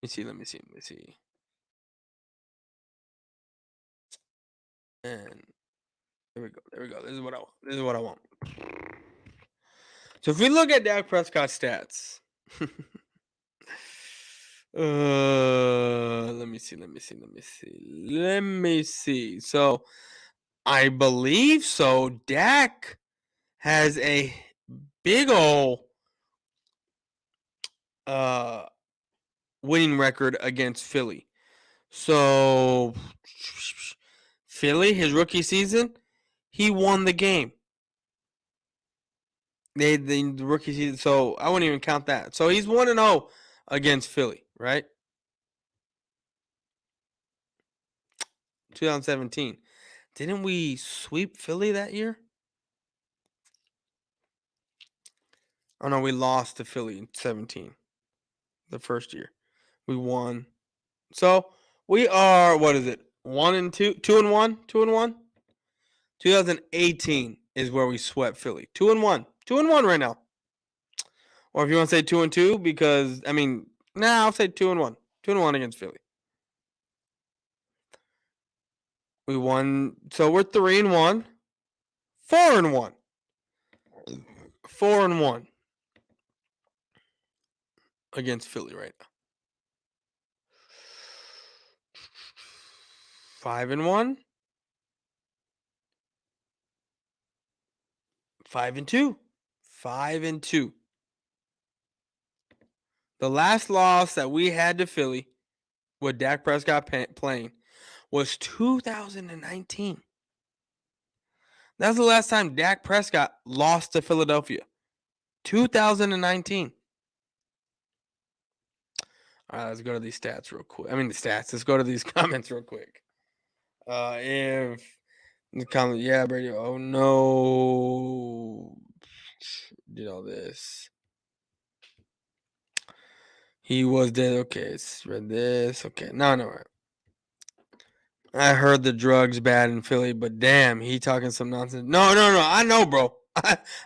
me see. And there we go. This is what I want. So if we look at Dak Prescott's stats, let me see. So I believe so. Dak has a big ol' winning record against Philly. So Philly, his rookie season, he won the game. The rookie season, so I wouldn't even count that. So he's 1-0 against Philly, right? 2017. Didn't we sweep Philly that year? Oh no, we lost to Philly in 17. The first year. We won. So we are, what is it? 1-2, 2-1, 2-1. 2018 is where we swept Philly. 2-1. 2-1 right now. Or if you want to say 2-2, because I'll say 2-1. 2-1 against Philly. We won, so we're 3-1. 4-1. 4-1 against Philly right now. 5-1. 5-2. 5-2. The last loss that we had to Philly with Dak Prescott playing was 2019. That's the last time Dak Prescott lost to Philadelphia. 2019. All right, let's go to these stats real quick. Let's go to these comments real quick. If the comment, yeah, Brady. Oh no, did all this. He was dead. Okay, read this. Okay, no. Right. I heard the drugs bad in Philly, but damn, he talking some nonsense. No. I know, bro.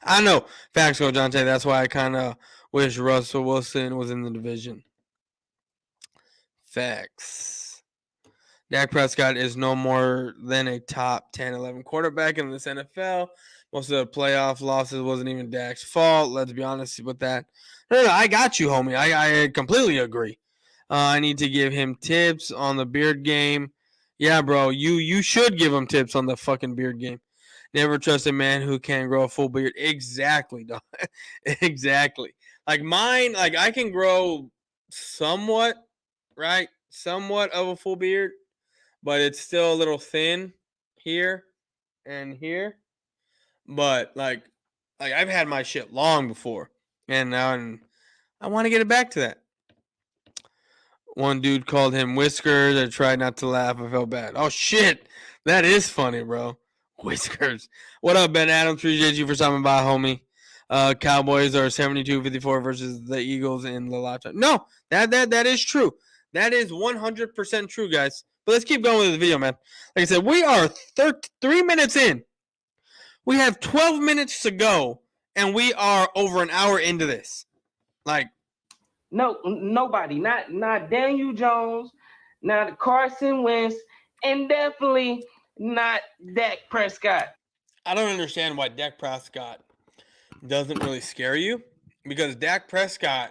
I know. Facts, go, Jonte. That's why I kind of wish Russell Wilson was in the division. Facts. Dak Prescott is no more than a top 10, 11 quarterback in this NFL. Most of the playoff losses wasn't even Dak's fault. Let's be honest with that. No, I got you, homie. I completely agree. I need to give him tips on the beard game. Yeah, bro, you should give him tips on the fucking beard game. Never trust a man who can't grow a full beard. Exactly, dog. Exactly. Like mine, like I can grow somewhat right? Somewhat of a full beard, but it's still a little thin here and here. But like I've had my shit long before, and now I want to get it back to that. One dude called him Whiskers. I tried not to laugh. I felt bad. Oh shit, that is funny, bro. Whiskers. What up, Ben Adams? Appreciate you for stopping by, homie. Cowboys are 72-54 versus the Eagles in the lifetime. No, that is true. That is 100% true, guys. But let's keep going with the video, man. Like I said, we are 3 minutes in. We have 12 minutes to go, and we are over an hour into this. Like, No, nobody. Not Daniel Jones, not Carson Wentz, and definitely not Dak Prescott. I don't understand why Dak Prescott doesn't really scare you, because Dak Prescott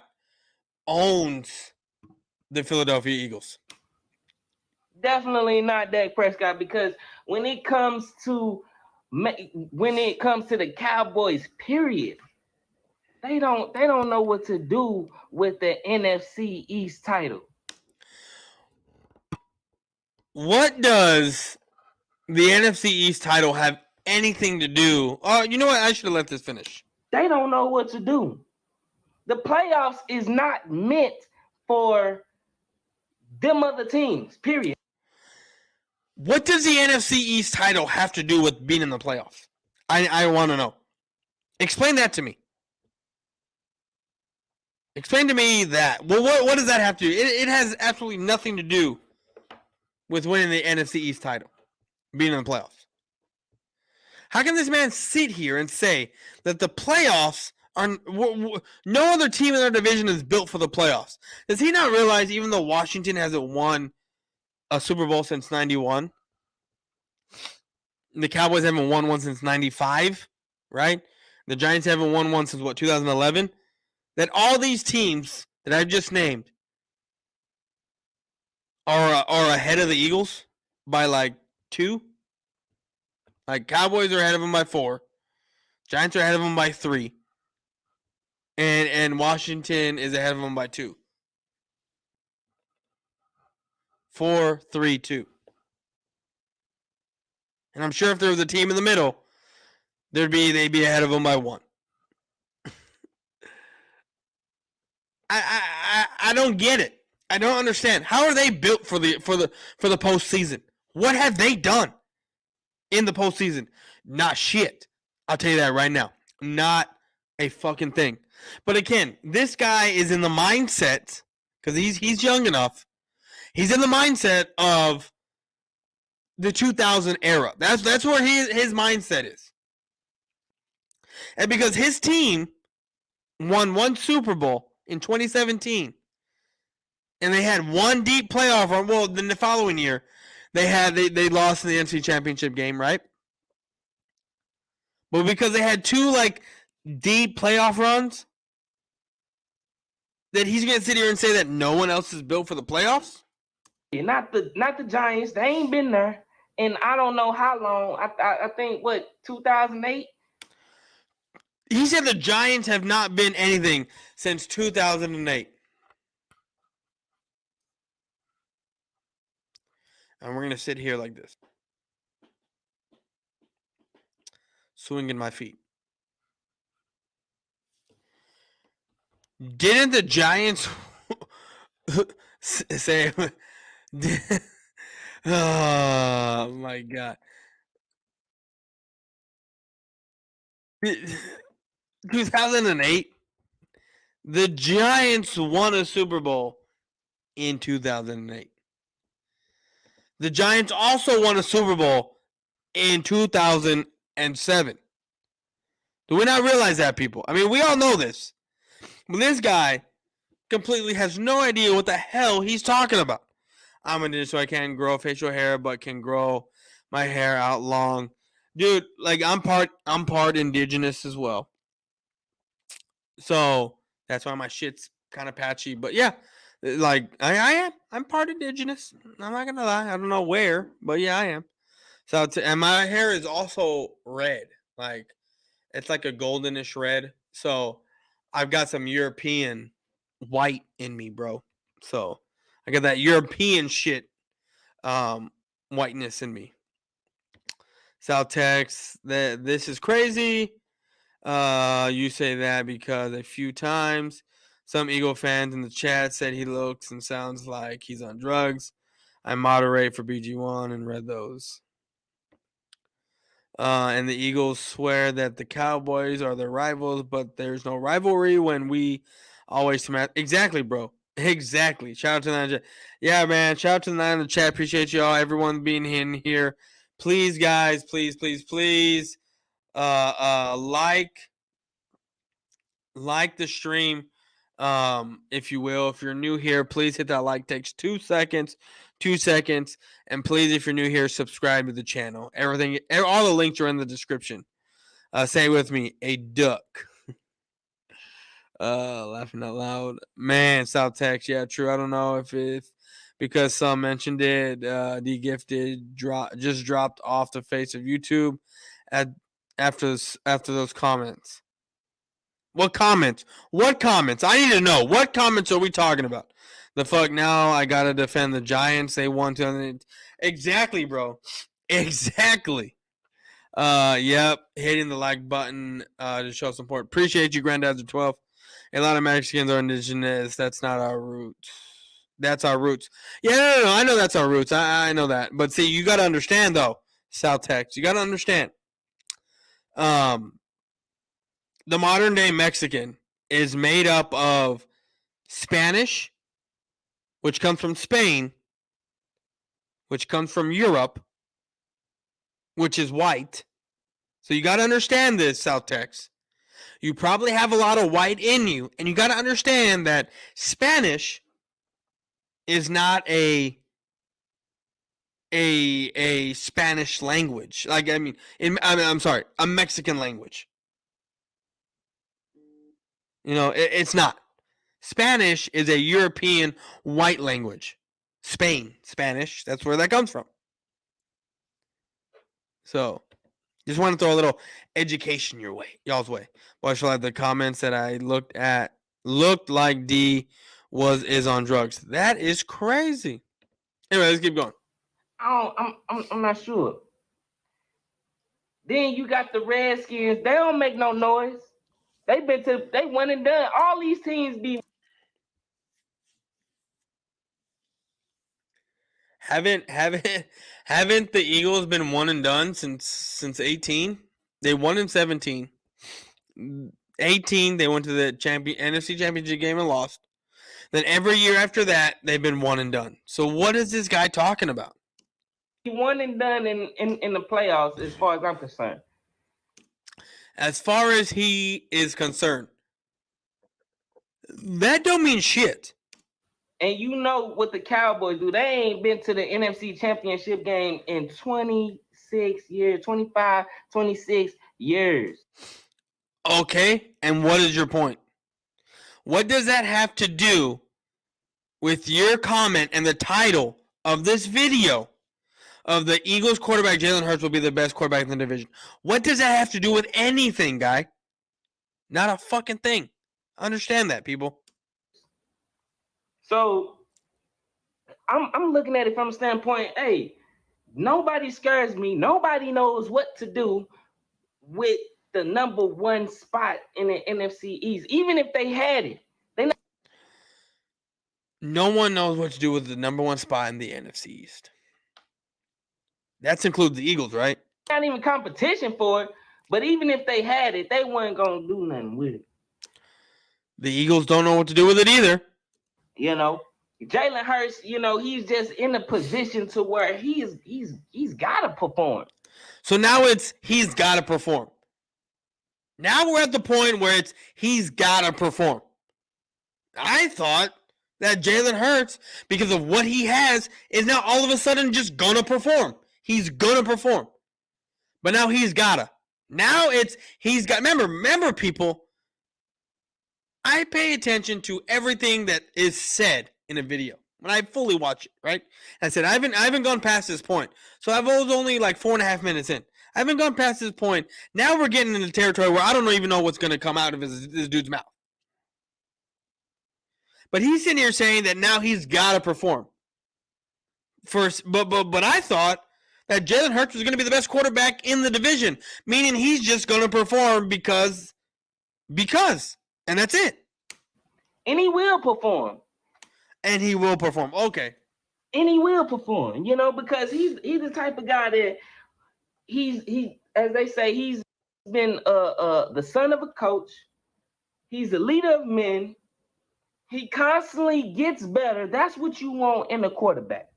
owns the Philadelphia Eagles. Definitely not Dak Prescott, because when it comes to the Cowboys, period, they don't know what to do with the NFC East title. What does the NFC East title have anything to do? Oh, you know what? I should have let this finish. They don't know what to do. The playoffs is not meant for them other teams, period. What does the NFC East title have to do with being in the playoffs? I want to know. Explain that to me. Explain to me that. Well, what does that have to do? It has absolutely nothing to do with winning the NFC East title, being in the playoffs. How can this man sit here and say that the playoffs are no other team in their division is built for the playoffs? Does he not realize even though Washington hasn't won a Super Bowl since 91, the Cowboys haven't won one since 95, right? The Giants haven't won one since, 2011? That all these teams that I've just named are ahead of the Eagles by like 2. Like, Cowboys are ahead of them by 4. Giants are ahead of them by 3. And Washington is ahead of them by 2. 4, 3, 2. And I'm sure if there was a team in the middle, they'd be ahead of them by 1. I don't get it. I don't understand. How are they built for the postseason? What have they done in the postseason? Not shit. I'll tell you that right now. Not a fucking thing. But again, this guy is in the mindset, because he's young enough. He's in the mindset of the 2000 era. That's where his mindset is. And because his team won 1 Super Bowl in 2017, and they had 1 deep playoff run. Well, then the following year, they lost in the NFC Championship game, right? But because they had 2 like deep playoff runs, that he's gonna sit here and say that no one else is built for the playoffs? Not the Giants. They ain't been there, and I don't know how long. I think 2008. He said the Giants have not been anything since 2008. And we're going to sit here like this, swinging my feet. Didn't the Giants say, oh my God. 2008, the Giants won a Super Bowl in 2008. The Giants also won a Super Bowl in 2007. Do we not realize that, people? I mean, we all know this. But this guy completely has no idea what the hell he's talking about. I'm indigenous, so I can't grow facial hair, but can grow my hair out long. Dude, like, I'm part indigenous as well. So that's why my shit's kind of patchy. But yeah, like I'm part indigenous. I'm not gonna lie. I don't know where, but yeah, I am. So and my hair is also red. Like, it's like a goldenish red. So I've got some European white in me, bro. So I got that European shit, whiteness in me. South Tex, this is crazy. You say that because a few times some Eagle fans in the chat said he looks and sounds like he's on drugs. I moderate for BG1 and read those. And the Eagles swear that the Cowboys are their rivals, but there's no rivalry when we always smash. Exactly, bro. Exactly. Shout out to the nine. Yeah, man. Shout out to the nine in the chat. Appreciate y'all, everyone being in here. Please, guys, please, like the stream, if you will. If you're new here, please hit that like. Takes 2 seconds. 2 seconds. And please, if you're new here, subscribe to the channel. Everything, all the links are in the description. Say it with me, a duck. Laughing out loud. Man, South Tex, yeah, true. I don't know if it's because some mentioned it. The Gifted just dropped off the face of YouTube after those comments. What comments? What comments? I need to know. What comments are we talking about? The fuck now? I gotta defend the Giants. They won 200. Exactly, bro. Exactly. Yep. Hitting the like button to show support. Appreciate you, Granddads of 12. A lot of Mexicans are indigenous. That's not our roots. That's our roots. Yeah, no. I know that's our roots. I know that. But see, you got to understand, though, South Tex. You got to understand. The modern day Mexican is made up of Spanish, which comes from Spain, which comes from Europe, which is white. So you got to understand this, South Tex. You probably have a lot of white in you, and you got to understand that Spanish is not a Spanish language. Like, I'm sorry, a Mexican language. You know, it's not. Spanish is a European white language. Spanish, that's where that comes from. So, just want to throw a little education y'all's way. Boyz4Life, the comments that I looked like D is on drugs. That is crazy. Anyway, let's keep going. I'm not sure. Then you got the Redskins. They don't make no noise. They won and done. All these teams be. Haven't the Eagles been one and done since 18? They won in 17. 18, they went to the NFC Championship game and lost. Then every year after that, they've been one and done. So what is this guy talking about? He won and done in the playoffs, as far as I'm concerned. As far as he is concerned, that don't mean shit. And you know what the Cowboys do. They ain't been to the NFC Championship game in 26 years, 25, 26 years. Okay, and what is your point? What does that have to do with your comment and the title of this video of the Eagles quarterback Jalen Hurts will be the best quarterback in the division? What does that have to do with anything, guy? Not a fucking thing. Understand that, people. So I'm looking at it from a standpoint, hey, nobody scares me. Nobody knows what to do with the number one spot in the NFC East. Even if they had it, no one knows what to do with the number one spot in the NFC East. That includes the Eagles, right? Not even competition for it. But even if they had it, they weren't gonna do nothing with it. The Eagles don't know what to do with it either. You know, Jalen Hurts, you know, he's just in a position to where he's gotta perform. So now he's gotta perform. Now we're at the point where he's gotta perform. I thought that Jalen Hurts, because of what he has, is now all of a sudden just gonna perform. He's gonna perform. But now he's gotta. Now he's got. Remember, people, I pay attention to everything that is said in a video when I fully watch it, right? I said I haven't gone past this point. So I was only like 4.5 minutes in. I haven't gone past this point. Now we're getting into territory where I don't even know what's gonna come out of this dude's mouth. But he's sitting here saying that now he's got to perform. First, but I thought that Jalen Hurts was going to be the best quarterback in the division, meaning he's just going to perform because, and that's it. And he will perform. And he will perform. Okay. And he will perform, you know, because he's the type of guy that he as they say, he's been the son of a coach. He's a leader of men. He constantly gets better. That's what you want in a quarterback.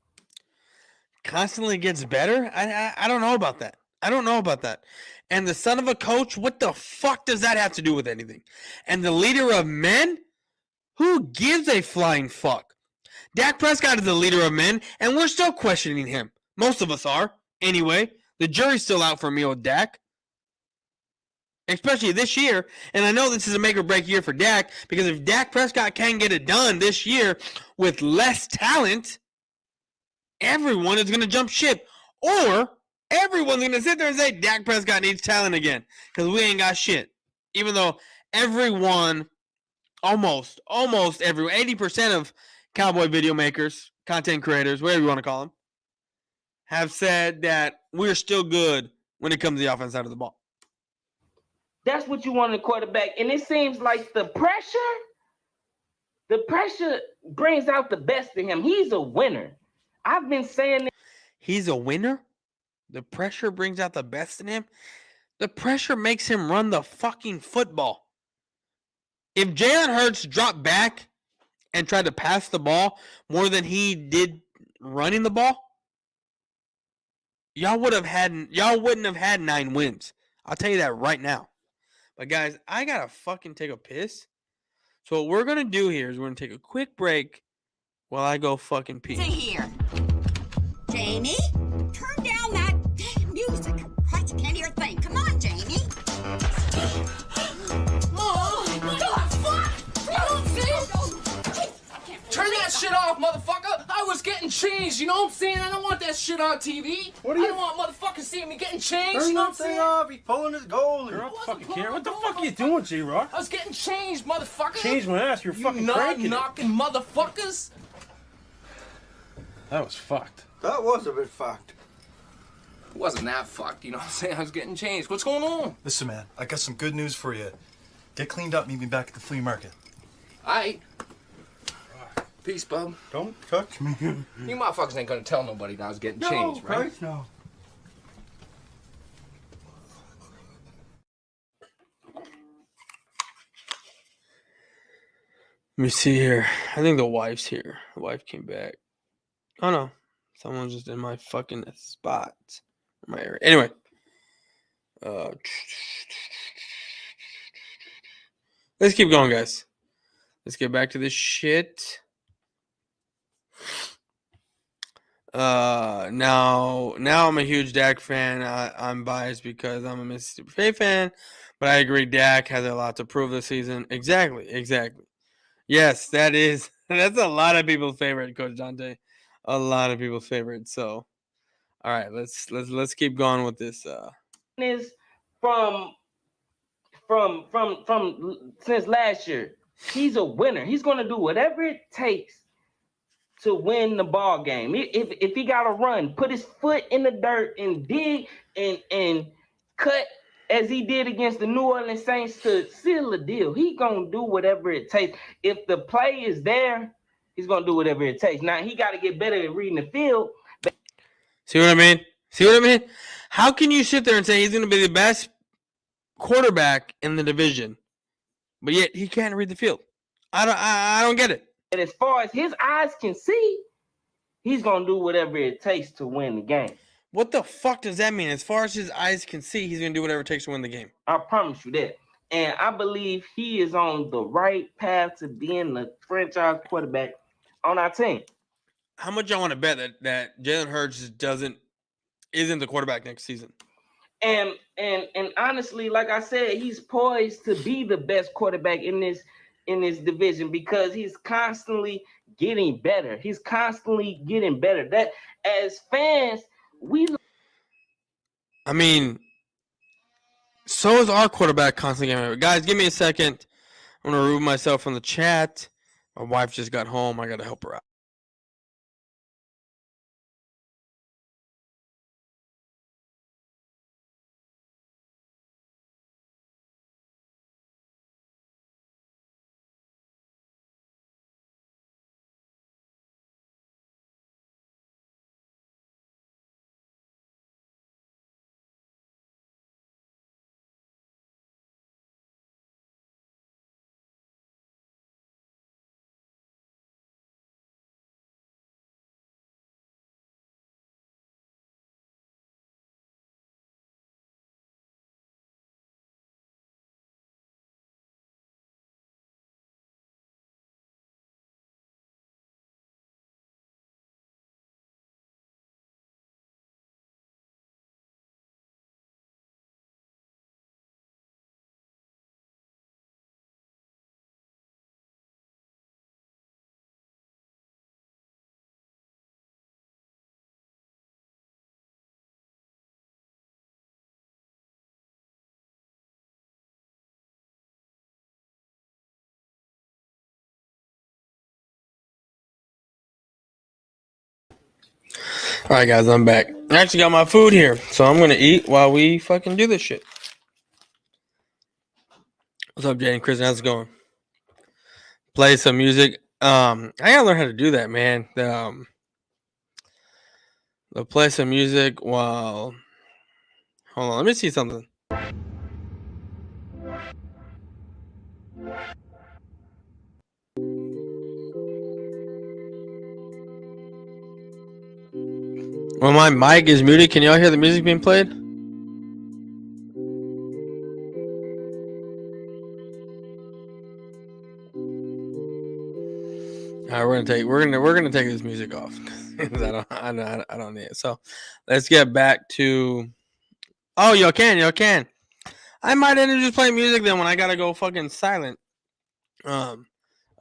Constantly gets better? I don't know about that. I don't know about that. And the son of a coach, what the fuck does that have to do with anything? And the leader of men? Who gives a flying fuck? Dak Prescott is the leader of men, and we're still questioning him. Most of us are. Anyway, the jury's still out for me with Dak. Especially this year. And I know this is a make or break year for Dak, because if Dak Prescott can get it done this year with less talent, everyone is going to jump ship. Or everyone's going to sit there and say Dak Prescott needs talent again, because we ain't got shit. Even though everyone, almost everyone, 80% of Cowboy video makers, content creators, whatever you want to call them, have said that we're still good when it comes to the offense side of the ball. That's what you want in a quarterback. And it seems like the pressure brings out the best in him. He's a winner. I've been saying this. He's a winner? The pressure brings out the best in him? The pressure makes him run the fucking football. If Jalen Hurts dropped back and tried to pass the ball more than he did running the ball, y'all wouldn't have had 9 wins. I'll tell you that right now. But guys, I gotta fucking take a piss. So what we're gonna do here is we're gonna take a quick break while I go fucking pee. See here. Jamie, turn down that damn music. Christ, I can't hear a thing. Come on, Jamie. Mom, what the fuck? You don't see? Turn that shit off, motherfucker! I was getting changed, you know what I'm saying? I don't want that shit on TV. I don't want motherfuckers seeing me getting changed, you know what I'm saying? off. He's pulling his goalie. You're not fucking care. What the fuck are you doing, J-Rock? I was getting changed, motherfucker! Change my ass. You're fucking You cranking knocking motherfuckers! That was fucked. That was a bit fucked. It wasn't that fucked, you know what I'm saying? I was getting changed. What's going on? Listen, man, I got some good news for you. Get cleaned up, meet me back at the flea market. Aight. Peace, bub. Don't touch me. You motherfuckers ain't gonna tell nobody that I was getting changed, right? Christ, no. Let me see here. I think the wife's here. The wife came back. Oh no. Someone's just in my fucking spot. My area. Anyway. Let's keep going, guys. Let's get back to this shit. Now I'm a huge Dak fan. I'm biased because I'm a Mississippi State fan, but I agree Dak has a lot to prove this season. Exactly. Yes, that's a lot of people's favorite, Coach Dante. A lot of people's favorite. So, all right, let's keep going with this. Is from since last year. He's a winner. He's going to do whatever it takes to win the ball game. If he got to run, put his foot in the dirt and dig and cut as he did against the New Orleans Saints to seal the deal. He's going to do whatever it takes. If the play is there, he's going to do whatever it takes. Now, he got to get better at reading the field. See what I mean? How can you sit there and say he's going to be the best quarterback in the division, but yet he can't read the field? I don't get it. And as far as his eyes can see, he's going to do whatever it takes to win the game. What the fuck does that mean? As far as his eyes can see, he's going to do whatever it takes to win the game. I promise you that. And I believe he is on the right path to being the franchise quarterback on our team. How much y'all want to bet that Jalen Hurts isn't the quarterback next season? And honestly, like I said, he's poised to be the best quarterback in this division because he's constantly getting better. That as fans, so is our quarterback constantly getting better. Guys, give me a second. I'm gonna remove myself from the chat. My wife just got home. I gotta help her out. All right, guys, I'm back. I actually got my food here, so I'm gonna eat while we fucking do this shit. What's up, Jay and Chris? How's it going? Play some music. I gotta learn how to do that, man. The play some music while. Hold on, let me see something. When my mic is muted, can y'all hear the music being played? All right, we're gonna take this music off because I don't need it. So let's get back to. Oh, y'all can. I might end up just playing music then when I gotta go fucking silent. When I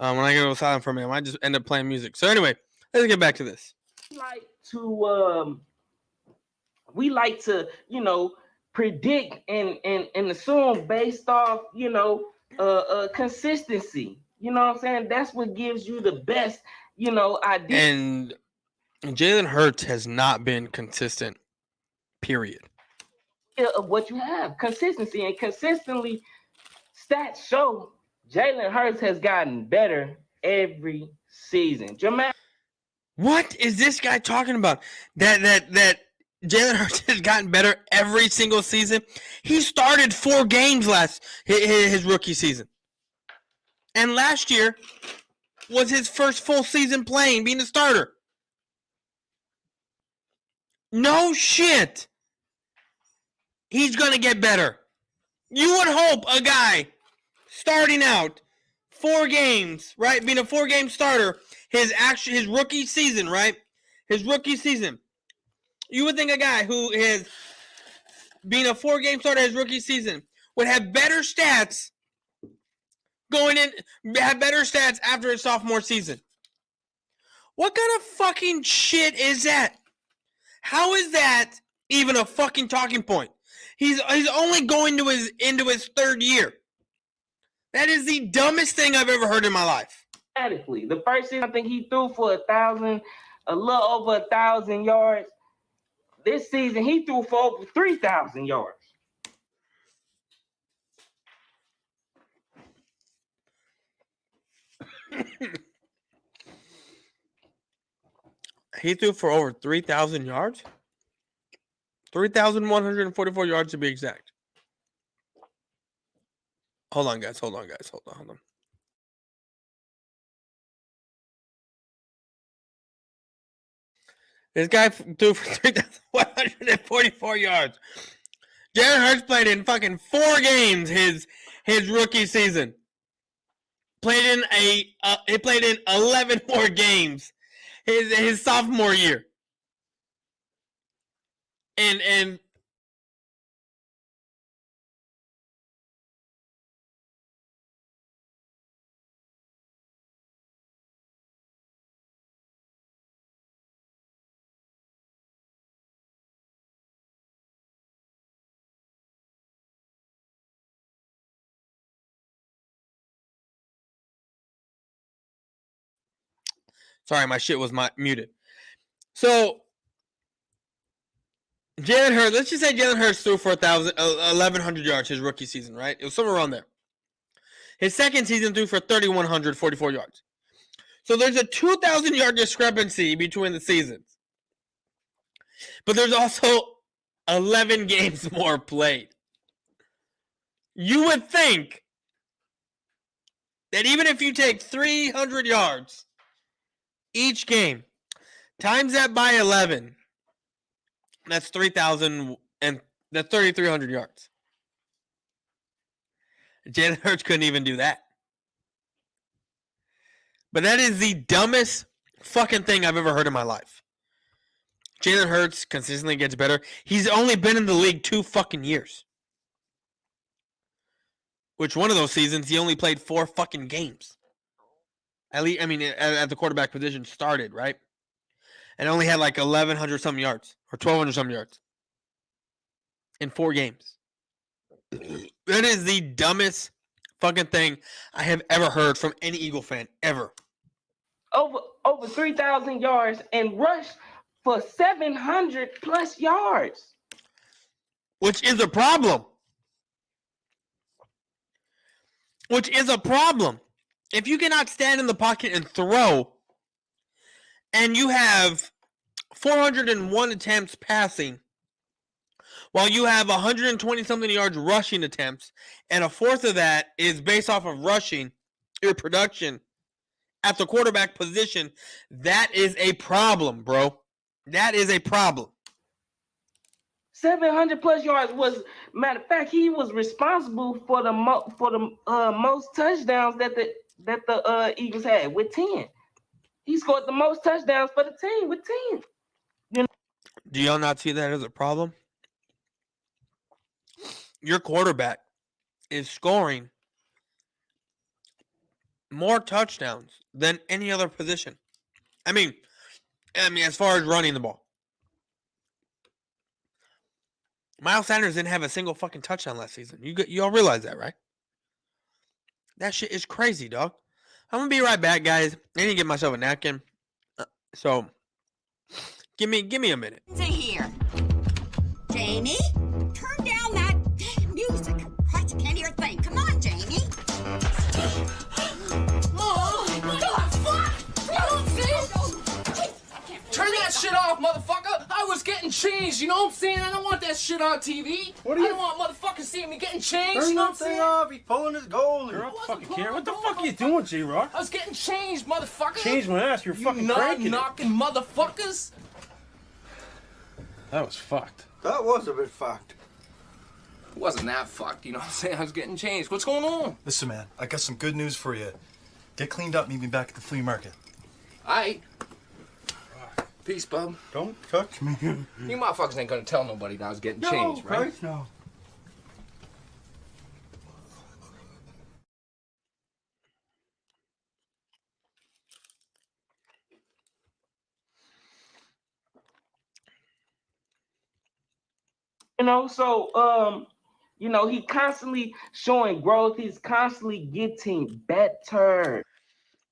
gotta go silent for a minute, I might just end up playing music. So anyway, let's get back to this. We like to, predict and assume based off, consistency. You know what I'm saying? That's what gives you the best, idea. And Jalen Hurts has not been consistent. Period. Of what you have, consistency, and consistently, stats show Jalen Hurts has gotten better every season. What is this guy talking about? That Jalen Hurts has gotten better every single season. He started 4 games his rookie season, and last year was his first full season playing, being a starter. No shit. He's gonna get better. You would hope a guy starting out 4 games, right, being a 4-game starter, his rookie season, right, his rookie season. You would think a guy who is being a 4-game starter his rookie season would have better stats after his sophomore season. What kind of fucking shit is that? How is that even a fucking talking point? He's only going into his 3rd year. That is the dumbest thing I've ever heard in my life. The first season, I think he threw for a little over 1,000 yards. This season, he threw for over 3,000 yards. He threw for over 3,000 yards? 3,144 yards to be exact. Hold on, guys. Hold on. This guy threw for 3,144 yards. Jalen Hurts played in fucking 4 games his rookie season. He played in 11 more games his sophomore year. And Sorry, my shit was muted. So, Jalen Hurts, let's just say Jalen Hurts threw for 1,100 yards his rookie season, right? It was somewhere around there. His second season threw for 3,144 yards. So there's a 2,000-yard discrepancy between the seasons. But there's also 11 games more played. You would think that even if you take 300 yards each game, times that by 11, that's 3,000 and that's 3,300 yards. Jalen Hurts couldn't even do that. But that is the dumbest fucking thing I've ever heard in my life. Jalen Hurts consistently gets better. He's only been in the league 2 fucking years. Which one of those seasons he only played 4 fucking games. At least, I mean, at the quarterback position started, right? And only had like 1,100 something yards or 1,200 something yards in 4 games. That is the dumbest fucking thing I have ever heard from any Eagle fan ever. Over 3,000 yards and rushed for 700 plus yards, which is a problem. Which is a problem. If you cannot stand in the pocket and throw, and you have 401 attempts passing, while you have 120-something yards rushing attempts, and a fourth of that is based off of rushing, your production at the quarterback position, that is a problem, bro. That is a problem. 700 plus yards was, matter of fact, he was responsible for the most touchdowns that the Eagles had with 10. He scored the most touchdowns for the team with 10. You know? Do y'all not see that as a problem? Your quarterback is scoring more touchdowns than any other position. I mean, as far as running the ball. Miles Sanders didn't have a single fucking touchdown last season. You all realize that, right? That shit is crazy, dog. I'm gonna be right back, guys. I need to get myself a napkin. So, give me a minute. Here, Jamie, turn down that damn music. Christ, I can't hear a thing. Come on, Jamie. Turn that shit off, motherfucker! I was getting changed, you know what I'm saying? I don't want that shit on TV. I don't want motherfuckers seeing me getting changed, Turn you know what I'm that thing saying? off. He's pulling his goalie. Girl, fucking care. What the fuck are you doing, J-Rock? I was getting changed, motherfucker! Change my ass. You're fucking you cranking it. knocking motherfuckers! That was fucked. That was a bit fucked. It wasn't that fucked, you know what I'm saying? I was getting changed. What's going on? Listen, man, I got some good news for you. Get cleaned up, meet me back at the flea market. Aight. Peace, bub. Don't touch me. You motherfuckers ain't gonna tell nobody that I was getting changed, right? Christ, no. You know, so you know, he constantly showing growth. He's constantly getting better.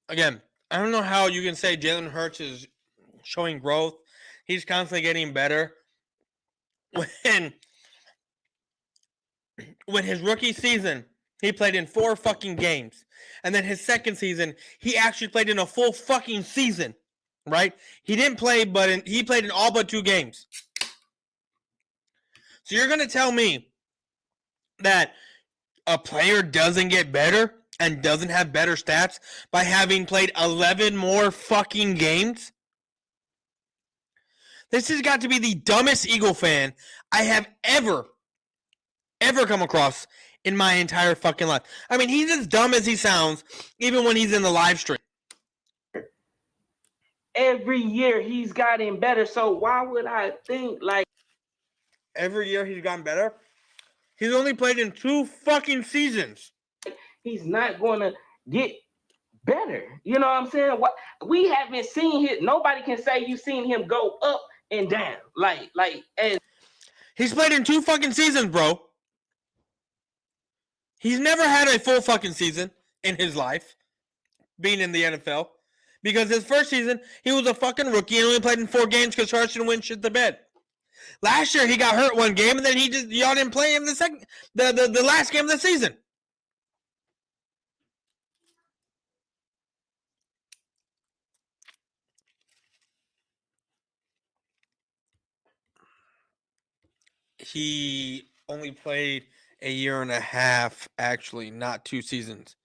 Again, I don't know how you can say Jalen Hurts is showing growth. He's constantly getting better. When his rookie season, he played in 4 fucking games. And then his second season, he actually played in a full fucking season. Right? He didn't play, but he played in all but 2 games. So you're going to tell me that a player doesn't get better and doesn't have better stats by having played 11 more fucking games? This has got to be the dumbest Eagle fan I have ever come across in my entire fucking life. I mean, he's as dumb as he sounds, even when he's in the live stream. Every year he's gotten better. So why would I think like Every year he's gotten better? He's only played in 2 fucking seasons. he's not going to get better? You know what I'm saying? What we haven't seen him. Nobody can say you've seen him go up and down. And He's played in 2 fucking seasons, bro. He's never had a full fucking season in his life being in the NFL Because his first season, he was a fucking rookie and only played in 4 games because Carson Wentz shit the bed. Last year, he got hurt 1 game, and then y'all didn't play him the last game of the season. He only played a year and a half, actually, not 2 seasons.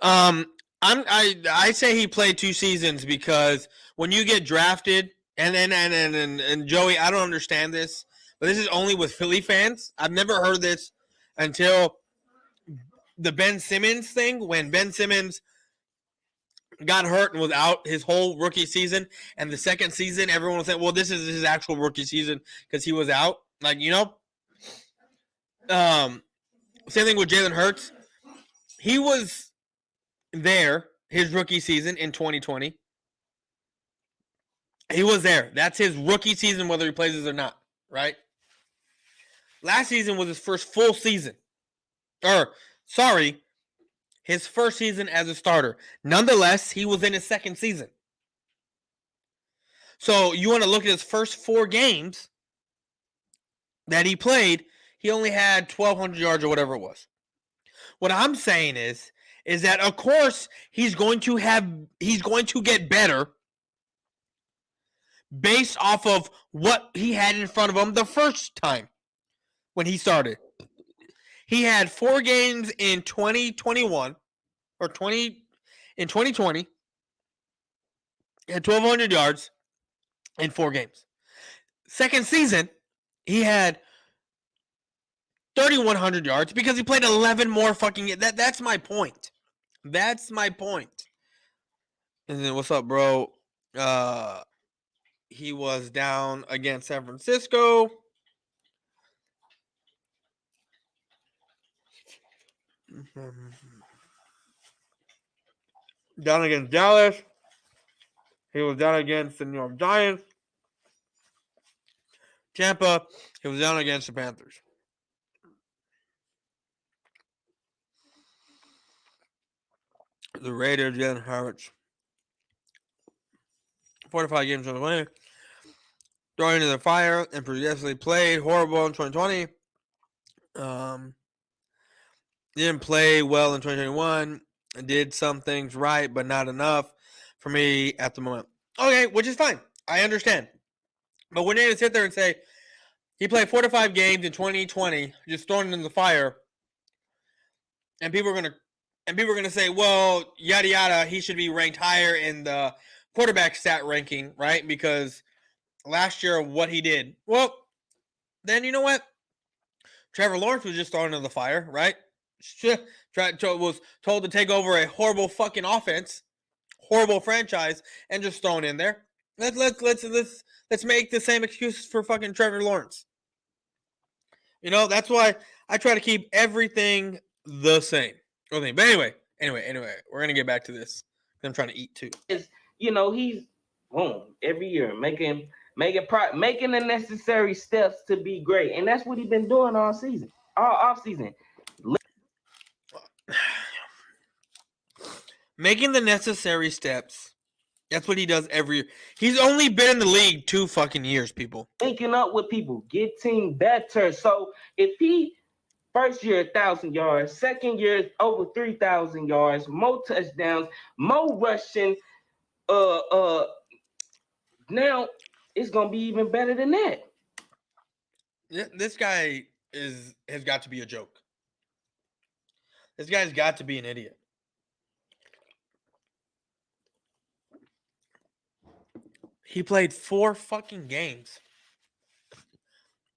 I say he played 2 seasons because when you get drafted, and Joey, I don't understand this, but this is only with Philly fans. I've never heard this until the Ben Simmons thing, when Ben Simmons got hurt and was out his whole rookie season, and the second season, everyone was saying, well, this is his actual rookie season because he was out. Like, you know? Same thing with Jalen Hurts. He was there his rookie season in 2020. He was there. That's his rookie season, whether he plays it or not, right? Last season was his first full season. His first season as a starter. Nonetheless, he was in his second season. So you want to look at his first 4 games that he played, he only had 1,200 yards or whatever it was. What I'm saying is that of course he's going to get better based off of what he had in front of him the first time when he started. He had 4 games in 2021 or 2020. He had 1,200 yards in 4 games. Second season, he had 3,100 yards because he played 11 more fucking games. That's my point. That's my point. And then what's up, bro? He was down against San Francisco. Down against Dallas. He was down against the New York Giants. Tampa. He was down against the Panthers. The Raiders, Jalen Hurts. 45 games on the way. Throwing into the fire and progressively played horrible in 2020. Didn't play well in 2021. Did some things right, but not enough for me at the moment. Okay, which is fine. I understand. But when they sit there and say he played 4 to 5 games in 2020, just thrown in the fire, and people are gonna say, well, yada yada, he should be ranked higher in the quarterback stat ranking, right? Because last year what he did. Well, then you know what? Trevor Lawrence was just thrown into the fire, right? Was told to take over a horrible fucking offense, horrible franchise, and just thrown in there. Let's make the same excuses for fucking Trevor Lawrence. You know, that's why I try to keep everything the same. Okay, but anyway, we're gonna get back to this. I'm trying to eat too. You know, he's every year making the necessary steps to be great, and that's what he's been doing all season, all off season. Making the necessary steps. That's what he does every year. He's only been in the league 2 fucking years, people. Linking up with people, getting better. So if he first year 1,000 yards, second year over 3,000 yards, more touchdowns, more rushing, now it's gonna be even better than that. This guy has got to be a joke. This guy's got to be an idiot. He played 4 fucking games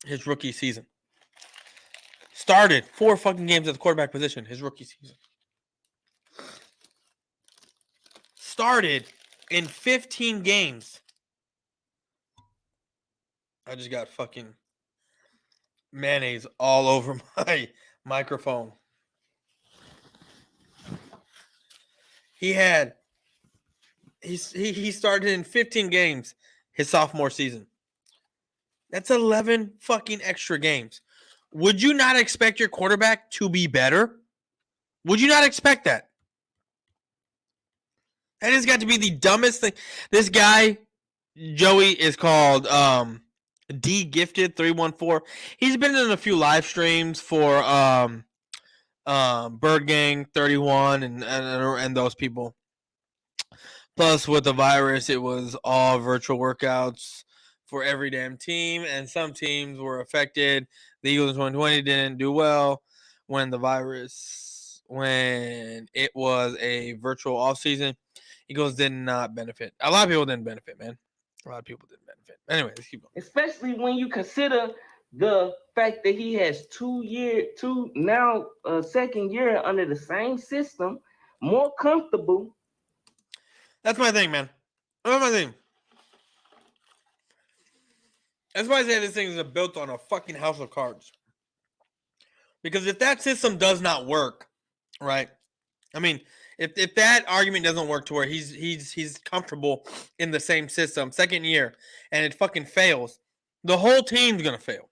his rookie season. Started 4 fucking games at the quarterback position his rookie season. Started in 15 games. I just got fucking mayonnaise all over my microphone. He started in 15 games his sophomore season. That's 11 fucking extra games. Would you not expect your quarterback to be better? Would you not expect that? That has got to be the dumbest thing. This guy, Joey, is called D Gifted 314. He's been in a few live streams for Bird Gang 31 and those people. Plus, with the virus, it was all virtual workouts for every damn team, and some teams were affected. The Eagles in 2020 didn't do well when it was a virtual offseason. Eagles did not benefit. A lot of people didn't benefit, man. A lot of people didn't benefit. Anyway, let's keep going. Especially when you consider the fact that he has second year under the same system, more comfortable. That's my thing, man. That's my thing. That's why I say this thing is built on a fucking house of cards. Because if that system does not work, right? I mean, if that argument doesn't work to where he's comfortable in the same system, second year, and it fucking fails, the whole team's gonna fail.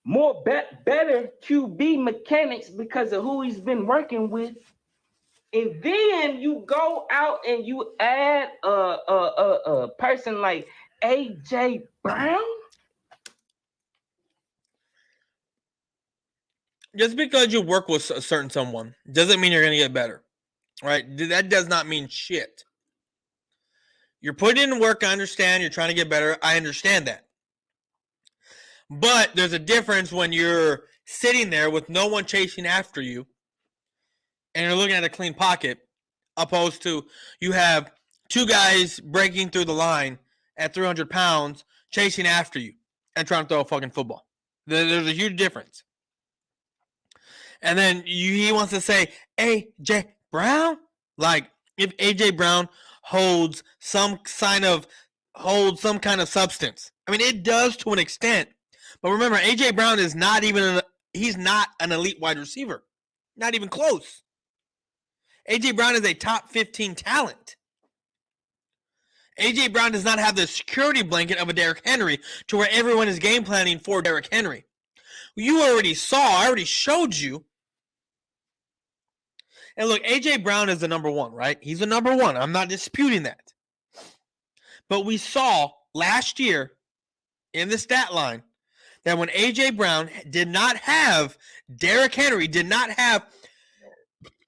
More better QB mechanics because of who he's been working with. And then you go out and you add a person like AJ Brown. Just because you work with a certain someone doesn't mean you're going to get better, right? That does not mean shit. You're putting in work. I understand. You're trying to get better. I understand that. But there's a difference when you're sitting there with no one chasing after you and you're looking at a clean pocket, opposed to you have two guys breaking through the line at 300 pounds chasing after you and trying to throw a fucking football. There's a huge difference. And then he wants to say AJ Brown? Like, if AJ Brown holds some kind of substance. I mean, it does to an extent. But remember, AJ Brown is he's not an elite wide receiver. Not even close. AJ Brown is a top 15 talent. AJ Brown does not have the security blanket of a Derrick Henry to where everyone is game planning for Derrick Henry. I already showed you. And look, AJ Brown is the number one, right? He's the number one. I'm not disputing that. But we saw last year in the stat line that when AJ Brown did not have Derrick Henry, did not have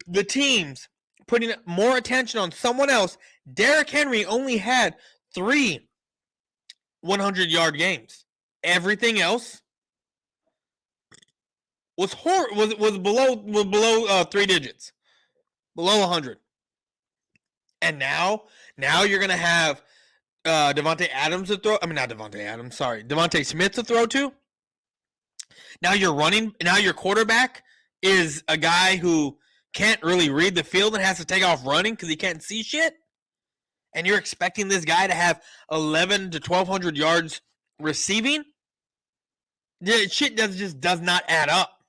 the teams putting more attention on someone else, Derrick Henry only had 3 100-yard games. Everything else was below 3 digits, below 100. And now you're gonna have Devontae Adams to throw. I mean, not Devontae Adams. Sorry, Devontae Smith to throw to. Now you're running. Now your quarterback is a guy who can't really read the field and has to take off running because he can't see shit. And you're expecting this guy to have 1,100 to 1,200 yards receiving? The shit just does not add up.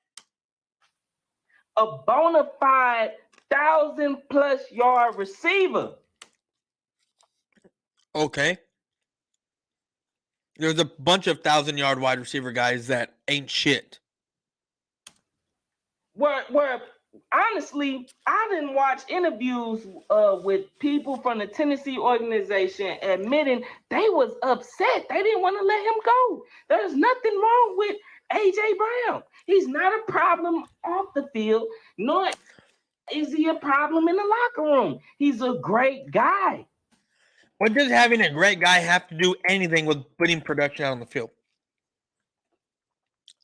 A bona fide 1,000+ yard receiver. Okay. There's a bunch of 1,000-yard wide receiver guys that ain't shit. Where honestly, I didn't watch interviews with people from the Tennessee organization admitting they was upset. They didn't want to let him go. There's nothing wrong with AJ Brown. He's not a problem off the field, nor is he a problem in the locker room. He's a great guy. What does having a great guy have to do anything with putting production out on the field?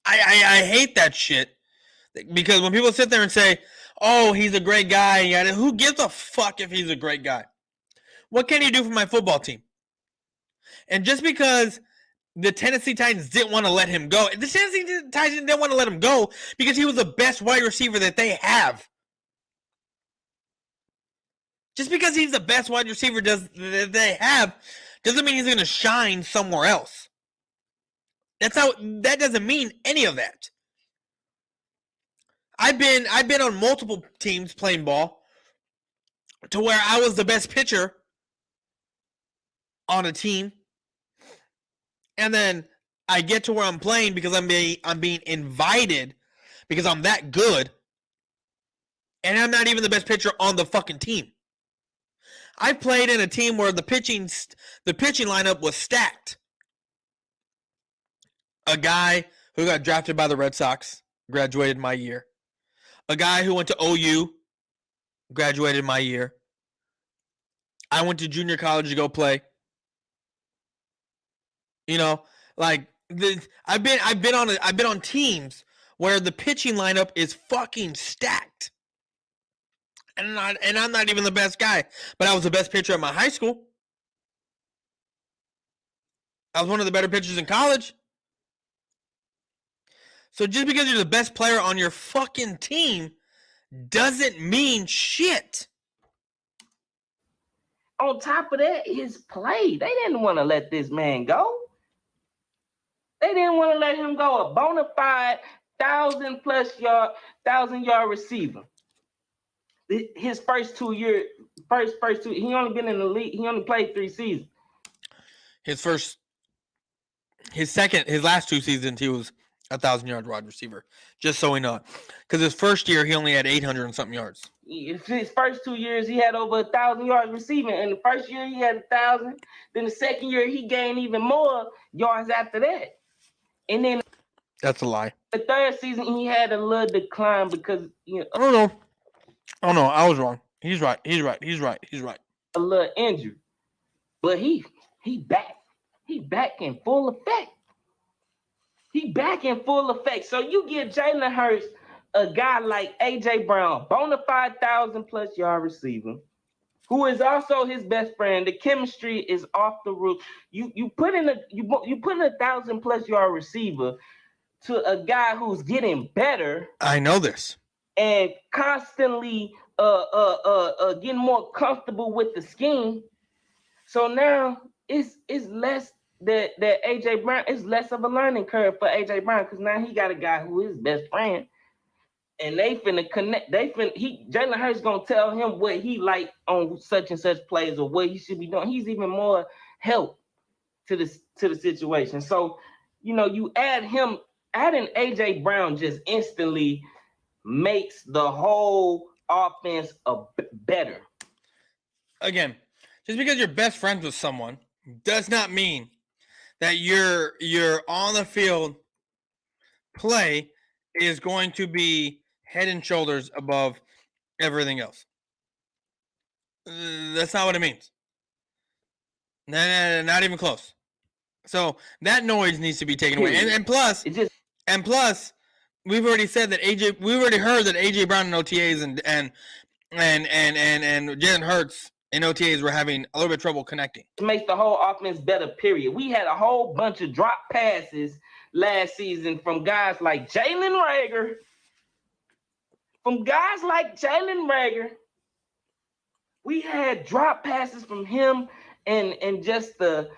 I hate that shit. Because when people sit there and say, oh, he's a great guy, who gives a fuck if he's a great guy? What can he do for my football team? And just because the Tennessee Titans didn't want to let him go, the Tennessee Titans didn't want to let him go because he was the best wide receiver that they have. Just because he's the best wide receiver that they have doesn't mean he's going to shine somewhere else. That doesn't mean any of that. I've been on multiple teams playing ball to where I was the best pitcher on a team, and then I get to where I'm playing because I'm being invited because I'm that good, and I'm not even the best pitcher on the fucking team. I played in a team where the pitching lineup was stacked. A guy who got drafted by the Red Sox graduated my year. A guy who went to OU graduated my year. I went to junior college to go play. You know, like I've been on teams where the pitching lineup is fucking stacked. And I'm not even the best guy, but I was the best pitcher at my high school. I was one of the better pitchers in college. So just because you're the best player on your fucking team doesn't mean shit. On top of that, his play. They didn't want to let this man go. They didn't want to let him go. A bona fide 1,000-yard receiver. His first 2 years, he only been in the league. He only played 3 seasons. His last 2 seasons, he was a 1,000-yard wide receiver. Just so we know, because his first year he only had 800 and something yards. His first 2 years he had over 1,000 yards receiving. And the first year he had 1,000. Then the second year he gained even more yards after that. And then that's a lie. The third season he had a little decline because I don't know. I was wrong. He's right. A little injured, but he back. He back in full effect. So you give Jalen Hurts, a guy like AJ Brown, bona fide 1,000+ yard receiver, who is also his best friend. The chemistry is off the roof. You put in a 1,000+ yard receiver to a guy who's getting better. I know this. And constantly getting more comfortable with the scheme. So now it's less that AJ Brown is less of a learning curve for AJ Brown because now he got a guy who is his best friend. And they finna connect. Jalen Hurts gonna tell him what he like on such and such plays or what he should be doing. He's even more help to the situation. So, you adding AJ Brown just instantly makes the whole offense better. Again, just because you're best friends with someone does not mean that your on the field play is going to be head and shoulders above everything else. That's not what it means. Not even close. So that noise needs to be taken away. And plus, we've already said that we've already heard that AJ Brown in OTAs and Jalen Hurts in OTAs were having a little bit of trouble connecting. It makes the whole offense better, period. We had a whole bunch of drop passes last season from guys like Jalen Reagor. We had drop passes from him and just the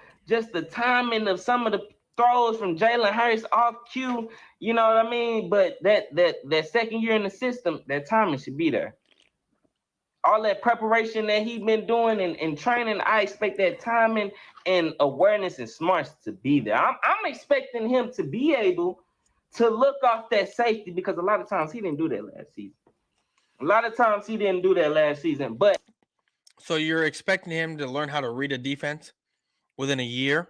timing of some of the throws from Jalen Hurts off cue, you know what I mean? But that second year in the system, that timing should be there. All that preparation that he's been doing and training, I expect that timing and awareness and smarts to be there. I'm expecting him to be able to look off that safety because a lot of times he didn't do that last season. But so you're expecting him to learn how to read a defense within a year?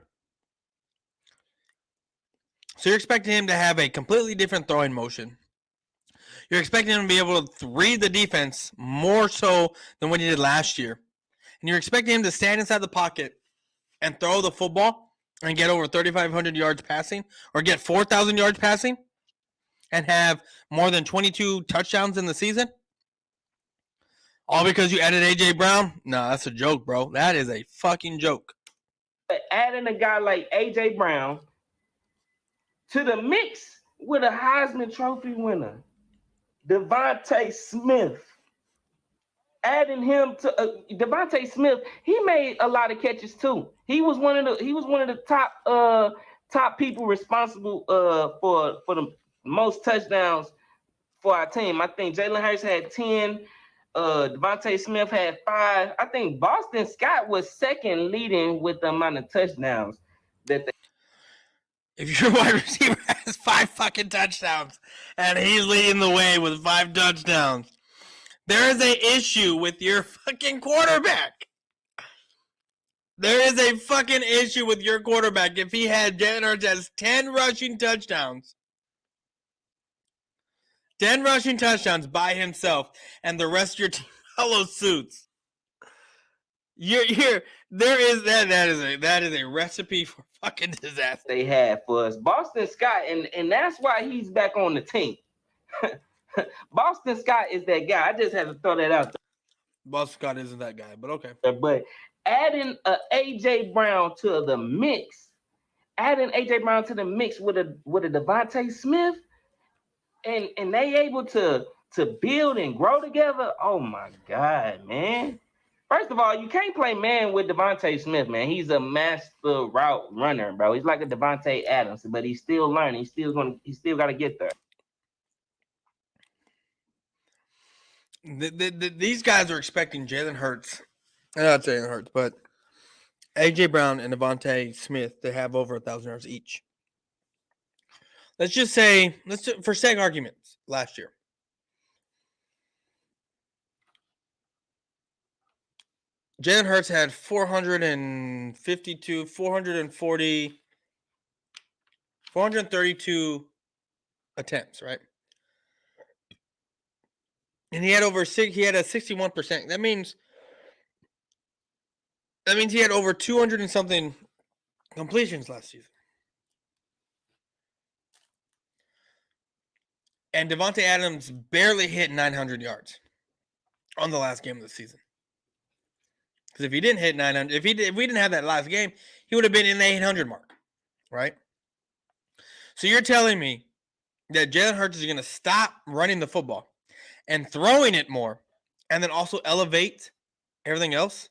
So you're expecting him to have a completely different throwing motion. You're expecting him to be able to read the defense more so than what he did last year. And you're expecting him to stand inside the pocket and throw the football and get over 3,500 yards passing or get 4,000 yards passing and have more than 22 touchdowns in the season? All because you added AJ Brown? No, that's a joke, bro. That is a fucking joke. Adding a guy like AJ Brown to the mix with a Heisman Trophy winner, Devontae Smith. Adding him to Devontae Smith, he made a lot of catches too. He was one of the top people responsible for the most touchdowns for our team. I think Jalen Hurts had 10. Devontae Smith had 5. I think Boston Scott was second leading with the amount of touchdowns that they. If your wide receiver has 5 fucking touchdowns and he's leading the way with 5 touchdowns, there is an issue with your fucking quarterback. There is a fucking issue with your quarterback if he had Jalen Hurts has 10 rushing touchdowns. 10 rushing touchdowns by himself, and the rest of your team follows suits. That is a recipe for fucking disaster. They had for us. Boston Scott, and that's why he's back on the team. Boston Scott is that guy. I just had to throw that out there. Boston Scott isn't that guy, but okay. But adding a AJ Brown to the mix, with a Devontae Smith, and they able to build and grow together. Oh my God, man. First of all, you can't play man with Devontae Smith, man. He's a master route runner, bro. He's like a Devontae Adams, but he's still learning. He's still got to get there. These guys are expecting Jalen Hurts, not Jalen Hurts, but AJ Brown and Devontae Smith to have over 1,000 yards each. Let's just say, for sake of arguments, last year. Jalen Hurts had 432 attempts, right? And he had a 61%. That means he had over 200 and something completions last season. And Devontae Adams barely hit 900 yards on the last game of the season. Because if he didn't hit 900, if we didn't have that last game, he would have been in the 800 mark, right? So you're telling me that Jalen Hurts is going to stop running the football and throwing it more, and then also elevate everything else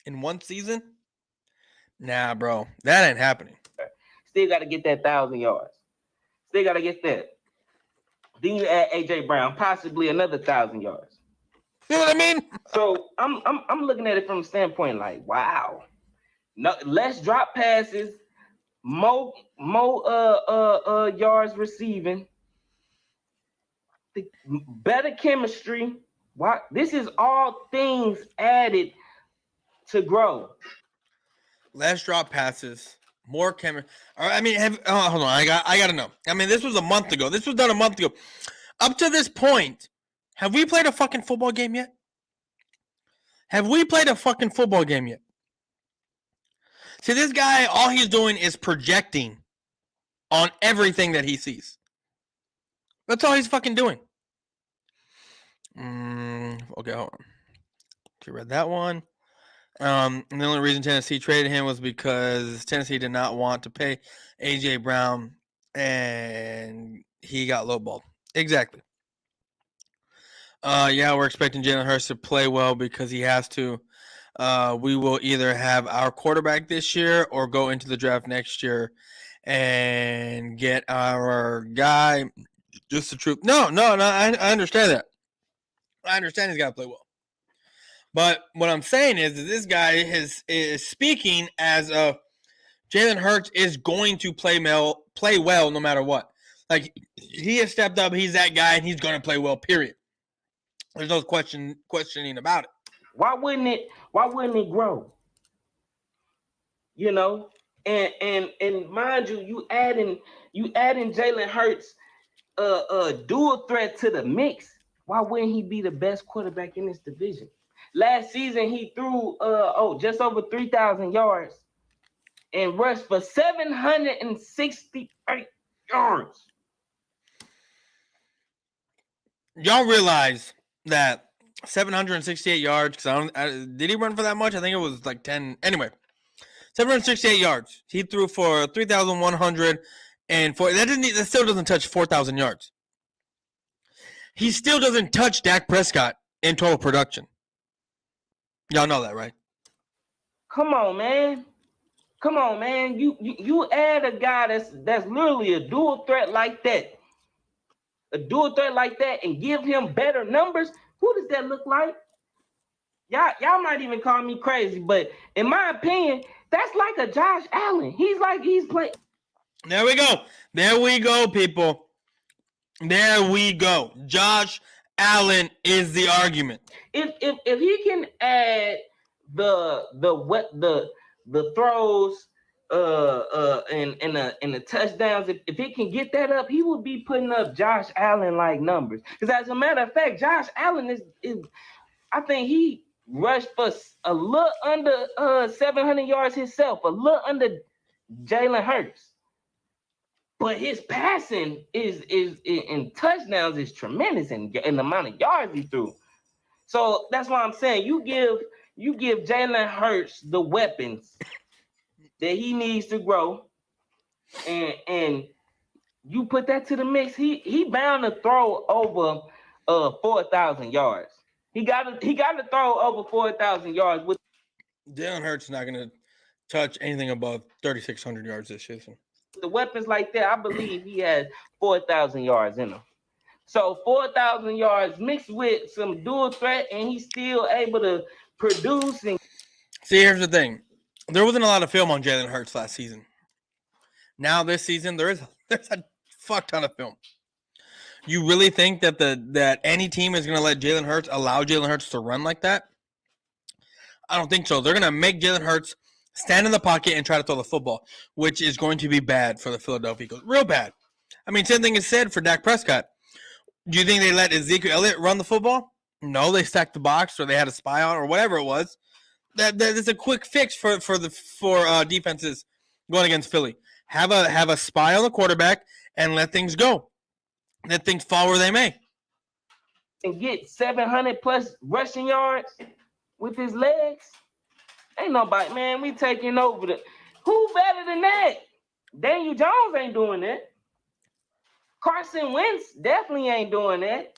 in one season? Nah, bro, that ain't happening. Still got to get that 1,000 yards. Still got to get that. Then you add AJ Brown, possibly another 1,000 yards. You know what I mean? So I'm looking at it from a standpoint like, wow, no, less drop passes, more yards receiving, better chemistry. Why? This is all things added to grow. Less drop passes, more chemistry. I mean, hold on, I got to know. I mean, this was a month ago. This was done a month ago. Up to this point, have we played a fucking football game yet? Have we played a fucking football game yet? See, this guy, all he's doing is projecting on everything that he sees. That's all he's fucking doing. Okay, hold on. Okay, read that one. And the only reason Tennessee traded him was because Tennessee did not want to pay AJ Brown, and he got lowballed. Exactly. Yeah, we're expecting Jalen Hurts to play well because he has to. We will either have our quarterback this year or go into the draft next year and get our guy. Just the truth. No. I understand that. I understand he's got to play well. But what I'm saying is that this guy is speaking as a Jalen Hurts is going to play well no matter what. Like, he has stepped up. He's that guy, and he's going to play well, period. There's no questioning about it. Why wouldn't it grow? You know, and mind you, you adding Jalen Hurts a dual threat to the mix. Why wouldn't he be the best quarterback in this division? Last season he threw just over 3,000 yards and rushed for 768 yards. Y'all realize that 768 yards, because did he run for that much? I think it was like 10. Anyway, 768 yards. He threw for 3,104. That still doesn't touch 4,000 yards. He still doesn't touch Dak Prescott in total production. Y'all know that, right? Come on, man. You add a guy that's literally a dual threat like that. And give him better numbers. Who does that look like? Y'all might even call me crazy, but in my opinion, that's like a Josh Allen. He's playing. There we go, people. There we go. Josh Allen is the argument. If he can add the throws and the touchdowns, if he can get that up, he would be putting up Josh Allen like numbers. Because as a matter of fact, Josh Allen is I think he rushed for a little under 700 yards himself, a little under Jalen Hurts. But his passing is in touchdowns is tremendous in the amount of yards he threw. So that's why I'm saying you give Jalen Hurts the weapons that he needs to grow, and you put that to the mix. He bound to throw over 4,000 yards. He got to throw over 4,000 yards with Jalen Hurts is not going to touch anything above 3,600 yards this season. the weapons like that. I believe he has 4,000 yards in him. So 4,000 yards mixed with some dual threat, and he's still able to produce. And see, here's the thing: there wasn't a lot of film on Jalen Hurts last season. Now this season, there's a fuck ton of film. You really think that any team is going to let allow Jalen Hurts to run like that? I don't think so. They're going to make Jalen Hurts stand in the pocket and try to throw the football, which is going to be bad for the Philadelphia Eagles. Real bad. I mean, same thing is said for Dak Prescott. Do you think they let Ezekiel Elliott run the football? No, they stacked the box, or they had a spy on, or whatever it was. That is a quick fix for defenses going against Philly. Have a spy on the quarterback and let things go. Let things fall where they may. And get 700 plus rushing yards with his legs. Ain't nobody, man. We taking over who better than that? Daniel Jones ain't doing that. Carson Wentz definitely ain't doing that.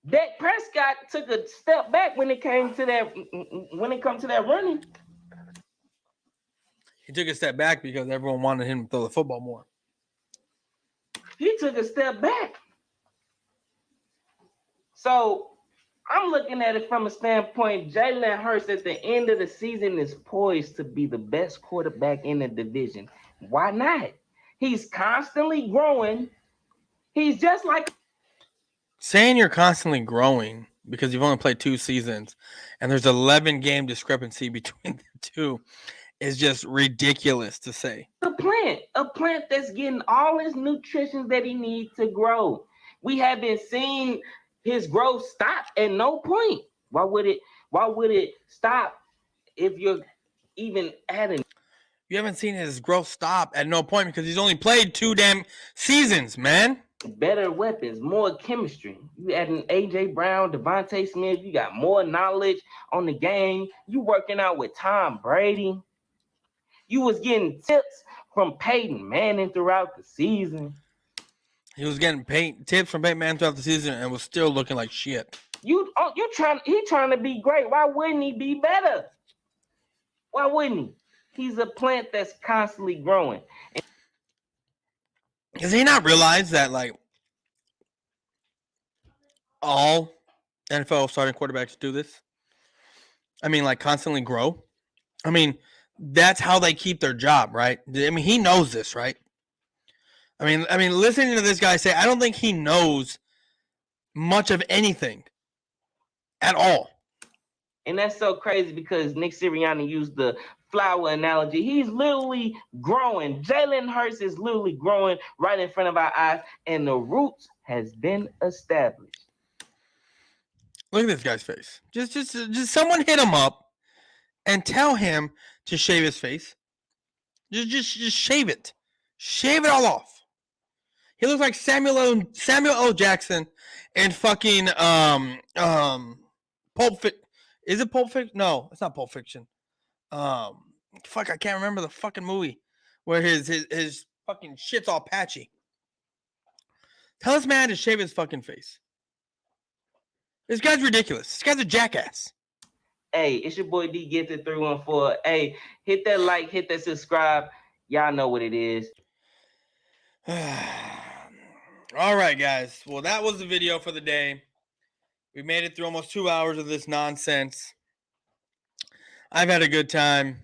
Dak Prescott took a step back when it comes to that running. He took a step back because everyone wanted him to throw the football more. He took a step back. So I'm looking at it from a standpoint, Jalen Hurts at the end of the season is poised to be the best quarterback in the division. Why not? He's constantly growing. He's just like saying you're constantly growing because you've only played 2 seasons and there's 11 game discrepancy between the two is just ridiculous to say. a plant that's getting all his nutrition that he needs to grow. We haven't seen his growth stop at no point. Why would it stop if you're even adding? You haven't seen his growth stop at no point because he's only played 2 damn seasons, man. Better weapons, more chemistry. You adding AJ Brown, Devontae Smith. You got more knowledge on the game. You working out with Tom Brady. You was getting tips from Peyton Manning throughout the season. He was getting tips from Peyton Manning throughout the season and was still looking like shit. He trying to be great. Why wouldn't he be better? Why wouldn't he? He's a plant that's constantly growing. Does he not realize that, like, all NFL starting quarterbacks do this? I mean, like, constantly grow. I mean, that's how they keep their job, right? I mean, he knows this, right? I mean, listening to this guy say, I don't think he knows much of anything at all. And that's so crazy because Nick Sirianni used the flower analogy. He's literally growing. Jalen Hurts is literally growing right in front of our eyes, and the roots has been established. Look at this guy's face. Just someone hit him up and tell him to shave his face. Just shave it. Shave it all off. He looks like Samuel L. Jackson and fucking Pulp Fiction. Is it Pulp Fiction? No, it's not Pulp Fiction. I can't remember the fucking movie where his fucking shit's all patchy. Tell this man to shave his fucking face. This guy's ridiculous. This guy's a jackass. Hey, it's your boy D Gifted 314. Hey, hit that like, hit that subscribe. Y'all know what it is. All right, guys. Well, that was the video for the day. We made it through almost 2 hours of this nonsense. I've had a good time.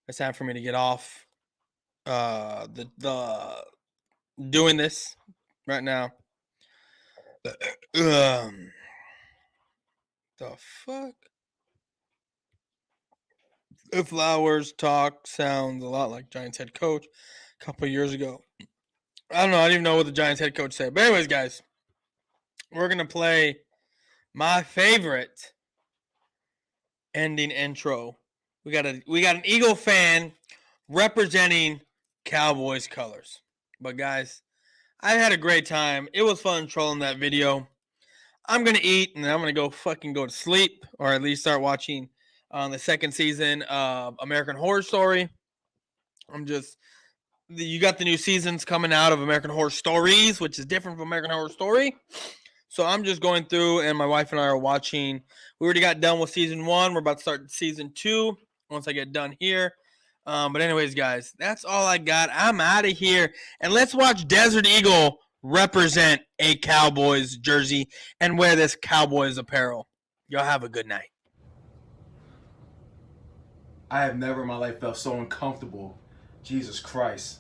It's time for me to get off the doing this right now. The fuck? The Flowers talk sounds a lot like Giants head coach a couple of years ago. I don't know. I don't even know what the Giants head coach said. But anyways, guys, we're going to play my favorite ending intro. We got an Eagle fan representing Cowboys colors. But guys, I had a great time. It was fun trolling that video. I'm going to eat and then I'm going to go to sleep, or at least start watching the second season of American Horror Story. You got the new seasons coming out of American Horror Stories, which is different from American Horror Story. So I'm just going through, and my wife and I are watching. We already got done with season 1. We're about to start season 2 once I get done here. But anyways, guys, that's all I got. I'm out of here. And let's watch Desert Eagle represent a Cowboys jersey and wear this Cowboys apparel. Y'all have a good night. I have never in my life felt so uncomfortable. Jesus Christ.